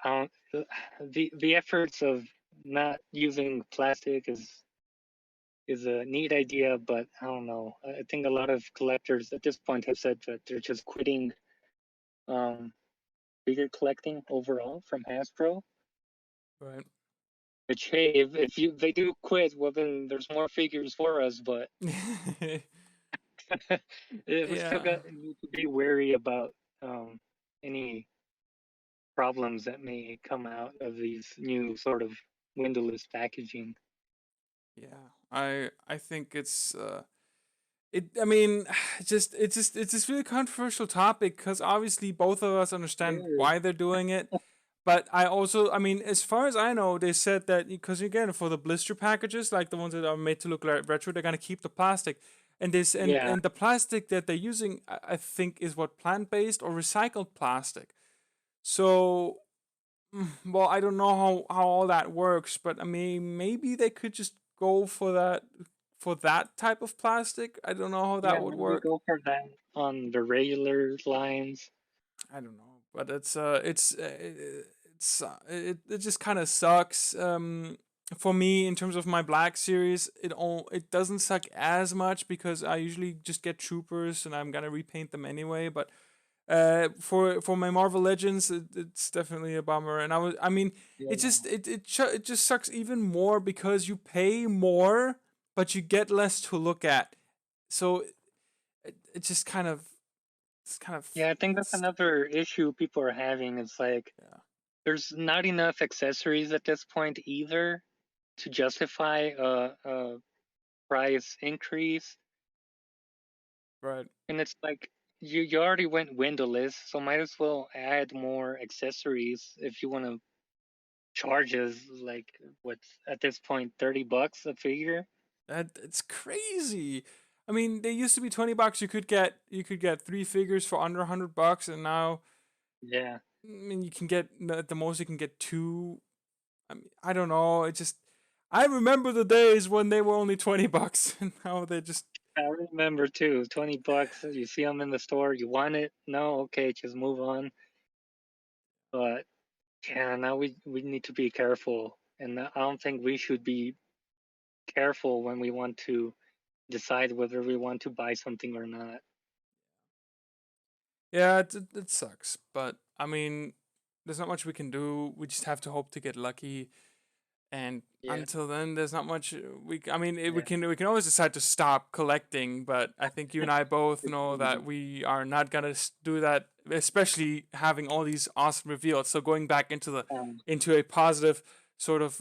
S2: the efforts of not using plastic is a neat idea, but I don't know. I think a lot of collectors at this point have said that they're just quitting um, figure collecting overall from Hasbro.
S1: Right.
S2: Which, hey, if you they do quit, well then there's more figures for us. But we still
S1: Yeah.
S2: need to be wary about any problems that may come out of these new sort of windowless packaging.
S1: Yeah. I think I mean, it's just really controversial topic because obviously both of us
S2: It
S1: understand
S2: is.
S1: why they're doing it. But I mean, as far as I know, they said that because again, for the blister packages, like the ones that are made to look like retro, they're gonna keep the plastic, and this
S2: Yeah,
S1: and the plastic that they're using, I think, is what plant based or recycled plastic. So, well, I don't know how all that works, but I mean, maybe they could just go for that type of plastic. I don't know how that
S2: yeah,
S1: would
S2: maybe
S1: work.
S2: go for that on the regular lines.
S1: I don't know, but it just kind of sucks. For me, in terms of my Black series, it doesn't suck as much because I usually just get troopers and I'm gonna repaint them anyway. But for my Marvel Legends, it's definitely a bummer. And I mean,
S2: Yeah,
S1: it just sucks even more because you pay more, but you get less to look at. So it just kind of it's kind of
S2: yeah. I think that's
S1: it's
S2: another issue people are having. It's like
S1: yeah.
S2: there's not enough accessories at this point either to justify a price increase.
S1: Right.
S2: And it's like you already went windowless, so might as well add more accessories if you want to charge us like what's at this point $30 a figure.
S1: It's crazy. I mean, they used to be $20. You could get three figures for under $100, and now
S2: Yeah.
S1: I mean you can get at the most you can get two. I mean, I don't know. It just I remember the days when they were only $20, and now they're just
S2: I remember too, $20. You see them in the store, you want it? No, okay, just move on. But yeah, now we need to be careful, and I don't think we should be careful when we want to decide whether we want to buy something or not.
S1: yeah, it sucks. But I mean, there's not much we can do. We just have to hope to get lucky. And
S2: Yeah,
S1: until then, there's not much I mean,
S2: yeah.
S1: we can always decide to stop collecting, but I think you and I both know that we are not gonna do that, especially having all these awesome reveals. So going back
S2: um,
S1: into a positive sort of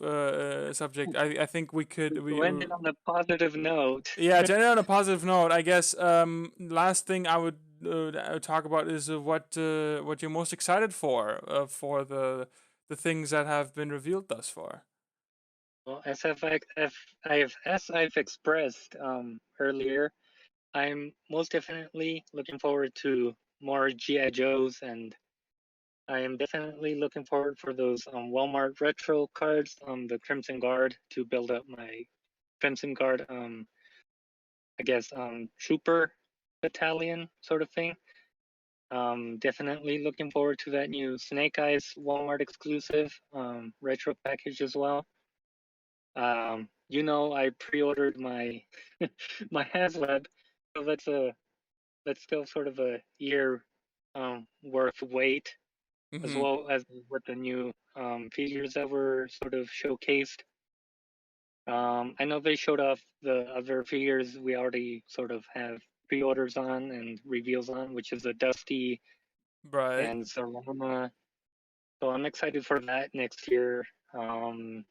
S1: subject, I think
S2: to end it on a positive note.
S1: yeah, to end on a positive note, I guess last thing I would talk about is what you're most excited for the things that have been revealed thus far.
S2: Well, as I've expressed earlier, I'm most definitely looking forward to more GI Joes, and I am definitely looking forward for those Walmart retro cards, the Crimson Guard to build up my Crimson Guard, I guess trooper battalion sort of thing. Definitely looking forward to that new Snake Eyes Walmart exclusive retro package as well. I pre-ordered my my HasLab, so that's still sort of a year worth wait, as
S1: Mm-hmm.
S2: well as with the new figures that were sort of showcased. I know they showed off the other figures we already sort of have pre-orders on and reveals on, which is a Dusty
S1: Right.
S2: and Zaroma. So I'm excited for that next year. In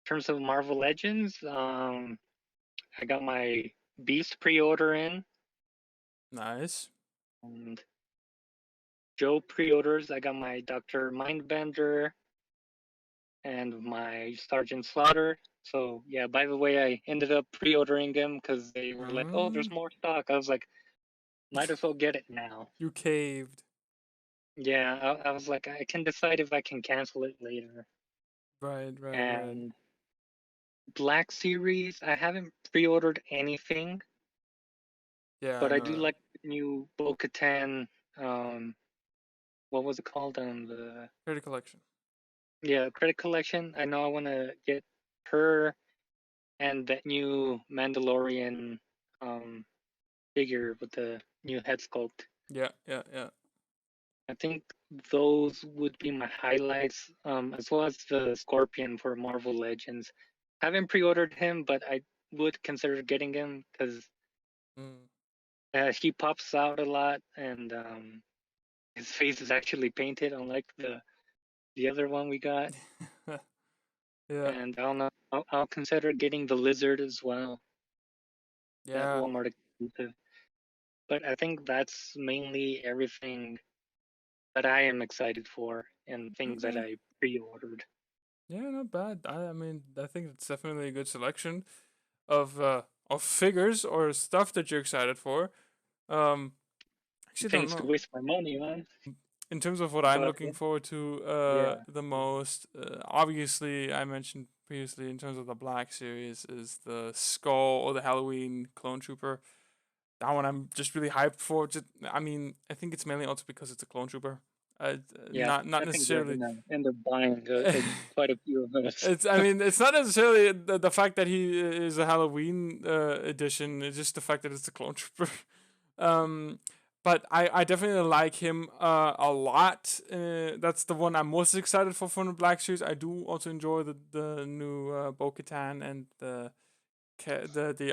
S2: terms of Marvel Legends, I got my Beast pre-order in,
S1: Nice.
S2: and Joe pre-orders. I got my Doctor Mindbender and my Sergeant Slaughter. So yeah, by the way, I ended up pre-ordering them because they were like, "Oh, there's
S1: Mm.
S2: more stock." I was like, "Might as well get it now."
S1: You caved.
S2: Yeah, I was like, I can decide if I can cancel it later.
S1: Right.
S2: And Black Series, I haven't pre-ordered anything,
S1: Yeah,
S2: but I do
S1: no.
S2: like the new Bo-Katan. Um, what was it called? The
S1: Credit collection.
S2: credit collection. I know I want to get her and that new Mandalorian um figure with the new head sculpt.
S1: Yeah.
S2: I think those would be my highlights, as well as the Scorpion for Marvel Legends. Haven't pre-ordered him, but I would consider getting him because
S1: Mm.
S2: he pops out a lot, and his face is actually painted, unlike the other one we got.
S1: Yeah.
S2: And I don't know, I'll consider getting the Lizard as well, that
S1: Yeah.
S2: Walmart exclusive. But I think that's mainly everything that I am excited for and things that
S1: Okay.
S2: I pre-ordered.
S1: Yeah, not bad. I mean, I think it's definitely a good selection of figures or stuff that you're excited for. Um, actually, don't
S2: Things to
S1: know.
S2: waste my money on.
S1: In terms of what I'm
S2: But
S1: looking forward to
S2: yeah,
S1: the most, obviously I mentioned previously in terms of the Black Series is the Skull or the Halloween Clone Trooper. That one I'm just really hyped for. Just, I mean, I think it's mainly also because it's a Clone Trooper.
S2: yeah,
S1: Not
S2: I think we're
S1: necessarily.
S2: gonna end up buying quite a few of those.
S1: It's. I mean, it's not necessarily the fact that he is a Halloween edition. It's just the fact that it's a Clone Trooper. um, but I definitely like him a lot. That's the one I'm most excited for from the Black Series. I do also enjoy the new Bo-Katan and the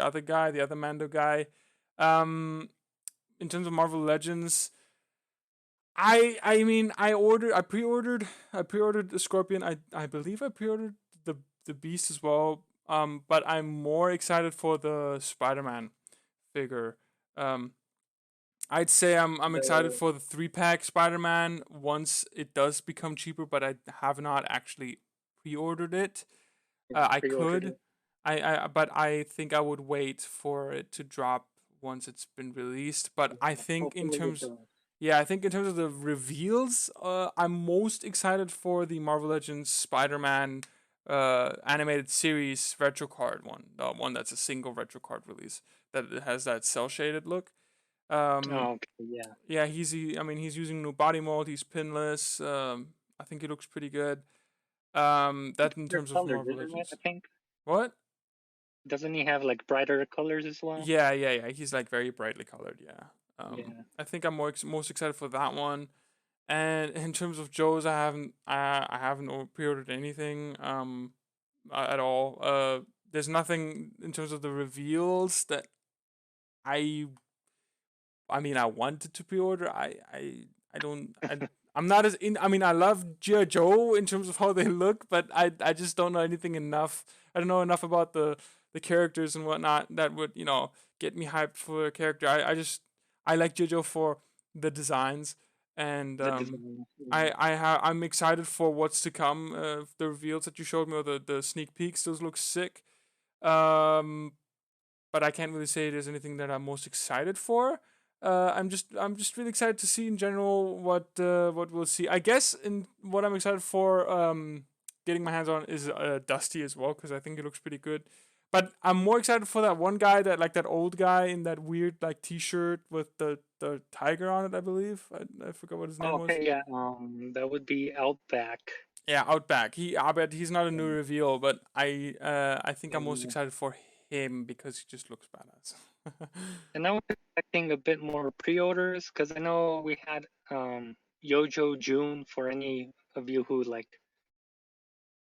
S1: other guy, the other Mando guy. Um, in terms of Marvel Legends, I mean I pre-ordered the Scorpion. I believe I pre-ordered the Beast as well. But I'm more excited for the Spider-Man figure. Um, I'd say I'm excited
S2: The
S1: for the 3-pack Spider-Man once it does become cheaper, but I have not actually pre-ordered it. I
S2: pre-ordered
S1: could,
S2: it.
S1: but I think I would wait for it to drop once it's been released. But I
S2: Yeah,
S1: think in
S2: hopefully it
S1: terms,
S2: does.
S1: yeah, I think in terms of the reveals, I'm most excited for the Marvel Legends Spider-Man animated series retro card one, the one that's a single retro card release that has that cell shaded look. Um,
S2: Oh, okay, yeah.
S1: yeah, I mean, he's using new body mold. He's pinless. I think he looks pretty good. That in
S2: Brighter
S1: terms of
S2: colors,
S1: Marvel
S2: isn't it? I
S1: Legends.
S2: think.
S1: What?
S2: Doesn't he have like brighter colors as well?
S1: Yeah. He's like very brightly colored. Yeah.
S2: Yeah.
S1: I think I'm most excited for that one. And in terms of Joe's, I haven't pre-ordered anything at all. There's nothing in terms of the reveals that I I mean, I wanted to pre-order. I don't. I'm not as in. I mean, I love Gijoe in terms of how they look, but I just don't know anything enough. I don't know enough about the characters and whatnot that would get me hyped for a character. I like Gijoe for the designs and
S2: The design. Yeah.
S1: I'm excited for what's to come. The reveals that you showed me or the sneak peeks, those look sick. Um, but I can't really say there's anything that I'm most excited for. I'm just really excited to see in general what we'll see. I guess in what I'm excited for getting my hands on is Dusty as well because I think it looks pretty good. But I'm more excited for that one guy that old guy in that weird like T-shirt with the tiger on it. I believe I forgot what his
S2: Oh,
S1: name was.
S2: okay, yeah. That would be Outback.
S1: Yeah, Outback. I bet he's not a new
S2: Yeah.
S1: reveal, but I think I'm most
S2: And,
S1: excited for him because he just looks badass.
S2: and I was expecting a bit more pre-orders because I know we had Yojo June for any of you who like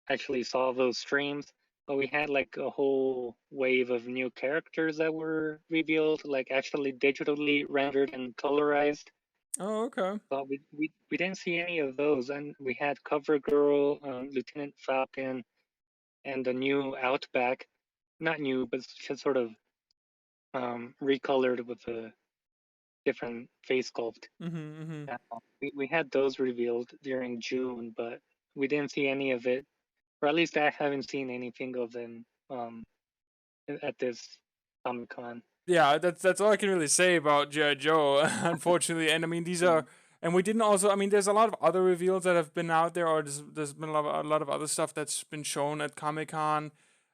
S2: actually saw those streams. But we had like a whole wave of new characters that were revealed, like actually digitally rendered and colorized.
S1: Oh, okay.
S2: But we didn't see any of those, and we had Cover Girl, Lieutenant Falcon, and the new Outback. Not new, but just sort of recolored with a different face sculpt.
S1: Mm-hmm.
S2: We had those revealed during June, but we didn't see any of it, or at least I haven't seen anything of them at this Comic Con.
S1: Yeah, that's all I can really say about GI Joe, unfortunately. And I mean, these are And we didn't also. I mean, there's a lot of other reveals that have been out there, or there's been a lot of other stuff that's been shown at Comic Con.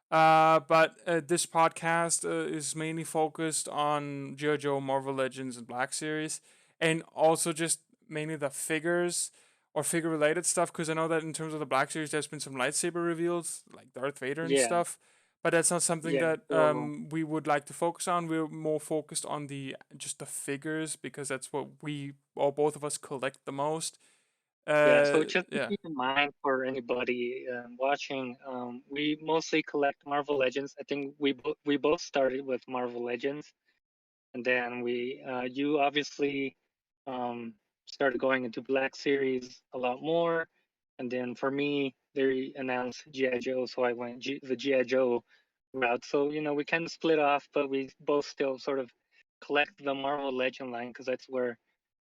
S1: But this podcast is mainly focused on Gijoe, Marvel Legends, and Black Series, and also just mainly the figures or figure related stuff. Because I know that in terms of the Black Series, there's been some lightsaber reveals, like Darth Vader and
S2: Yeah,
S1: stuff. But that's not something
S2: yeah.
S1: that
S2: So
S1: we would like to focus on. We're more focused on the just the figures because that's what we or both of us collect the most.
S2: yeah, so just to
S1: Yeah,
S2: keep in mind for anybody watching, we mostly collect Marvel Legends. I think we both started with Marvel Legends, and then you obviously um, started going into Black Series a lot more, and then for me, they announced GI Joe, so I went the GI Joe route. So we kind of split off, but we both still sort of collect the Marvel Legend line because that's where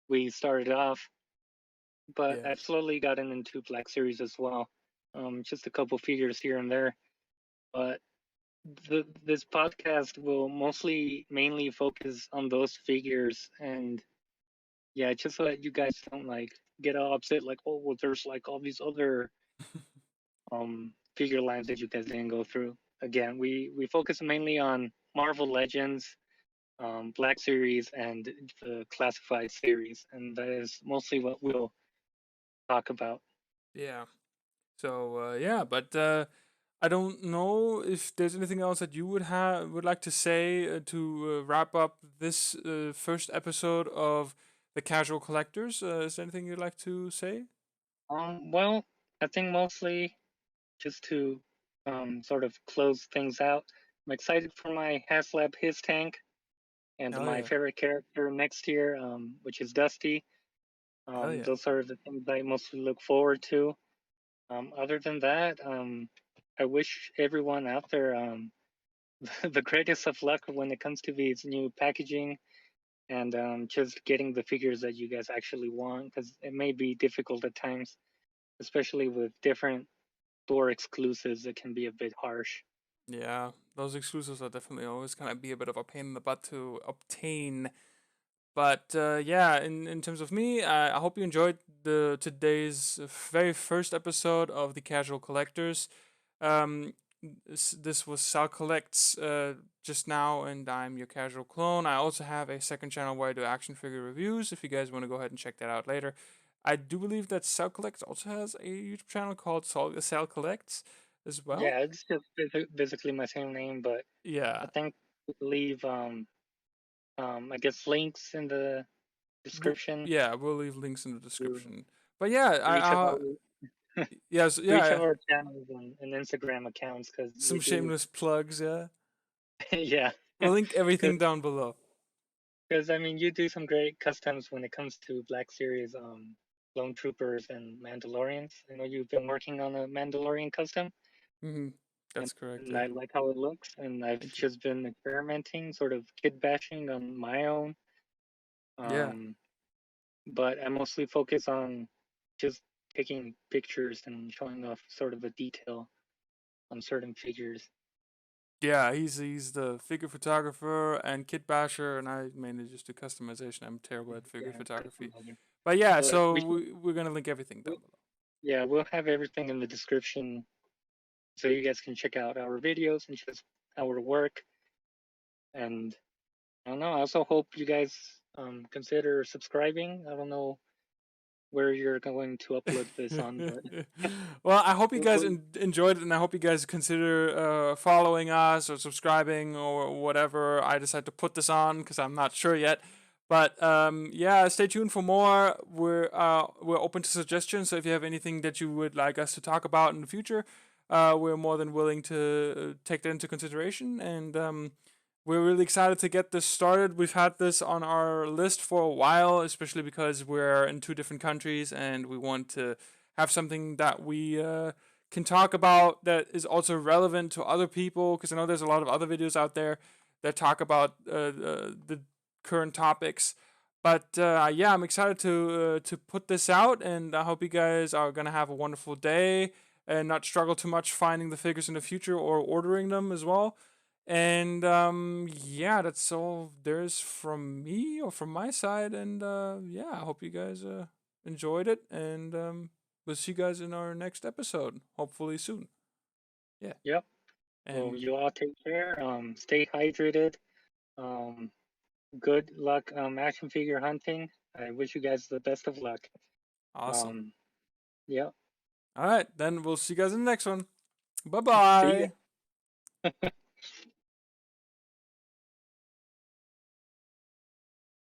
S2: we started off. But
S1: yeah,
S2: I've slowly gotten into Black Series as well. Just a couple figures here and there. But this podcast will mainly focus on those figures, and yeah, just so that you guys don't like get all upset, like, oh well, there's like all these other figure lines that you guys didn't go through. Again, we focus mainly on Marvel Legends, Black Series, and the Classified series, and that is mostly what we'll talk about.
S1: yeah. So yeah, but I don't know if there's anything else that you would like to say to wrap up this first episode of the Casual Collectors. Is there anything you'd like to say?
S2: Well, I think mostly just to sort of close things out. I'm excited for my HasLab His Tank and
S1: Hell
S2: my
S1: yeah!
S2: favorite character next year, which is Dusty.
S1: Hell yeah!
S2: Those are the things I mostly look forward to. Other than that, I wish everyone out there the greatest of luck when it comes to these new packaging and just getting the figures that you guys actually want, because it may be difficult at times, especially with different store exclusives. It can be a bit harsh.
S1: Yeah, those exclusives are definitely always gonna be a bit of a pain in the butt to obtain. But yeah, in terms of me, I hope you enjoyed the today's very first episode of the Casual Collectors. Um, this was Sal Collects just now, and I'm your casual clone. I also have a second channel where I do action figure reviews. If you guys want to go ahead and check that out later, I do believe that Sal Collects also has a YouTube channel called Sal Collects as well.
S2: Yeah, it's just basically my same name, but I
S1: Yeah,
S2: think we leave I guess links in the description
S1: yeah, we'll leave links in the
S2: to,
S1: description. But yeah,
S2: to each of our
S1: yes,
S2: to each of
S1: yeah,
S2: our channels and Instagram accounts because we
S1: some
S2: do.
S1: shameless plugs. Yeah,
S2: Yeah,
S1: we'll link everything
S2: because
S1: down below.
S2: I mean you do some great customs when it comes to Black Series Lone Troopers and Mandalorians. I know you've been working on a Mandalorian custom,
S1: Hmm.
S2: and,
S1: That's correct.
S2: and
S1: Yeah,
S2: I like how it looks. And I've
S1: thank you.
S2: just been experimenting, sort of kid bashing on my own.
S1: Yeah,
S2: Um, but I mostly focus on just taking pictures and showing off sort of a detail on certain figures.
S1: yeah, he's the figure photographer and kit basher, and I mainly just do customization. I'm terrible at figure
S2: Yeah, custom
S1: photography,
S2: builder.
S1: but yeah,
S2: But
S1: so we're gonna link everything down below.
S2: yeah, we'll have everything in the description so you guys can check out our videos and just our work. And I don't know. I also hope you guys consider subscribing. I don't know where you're going to upload this on, but
S1: Well, I hope you
S2: we'll,
S1: guys
S2: we'll,
S1: enjoyed it, and I hope you guys consider following us or subscribing or whatever I decide to put this on because I'm not sure yet. But yeah, stay tuned for more. We're open to suggestions, so if you have anything that you would like us to talk about in the future, we're more than willing to take that into consideration. And we're really excited to get this started. We've had this on our list for a while, especially because we're in two different countries and we want to have something that we can talk about that is also relevant to other people. Because I know there's a lot of other videos out there that talk about the current topics. But yeah, I'm excited to put this out, and I hope you guys are gonna have a wonderful day and not struggle too much finding the figures in the future or ordering them as well. And yeah, that's all there's from me or from my side. And yeah, I hope you guys enjoyed it. And we'll see you guys in our next episode, hopefully soon. Yeah.
S2: Yep. Well,
S1: And
S2: you all take care. Stay hydrated. Um, good luck action figure hunting. I wish you guys the best of luck.
S1: awesome.
S2: Yep.
S1: All right, then we'll see you guys in the next one. Bye
S2: See ya.
S1: bye.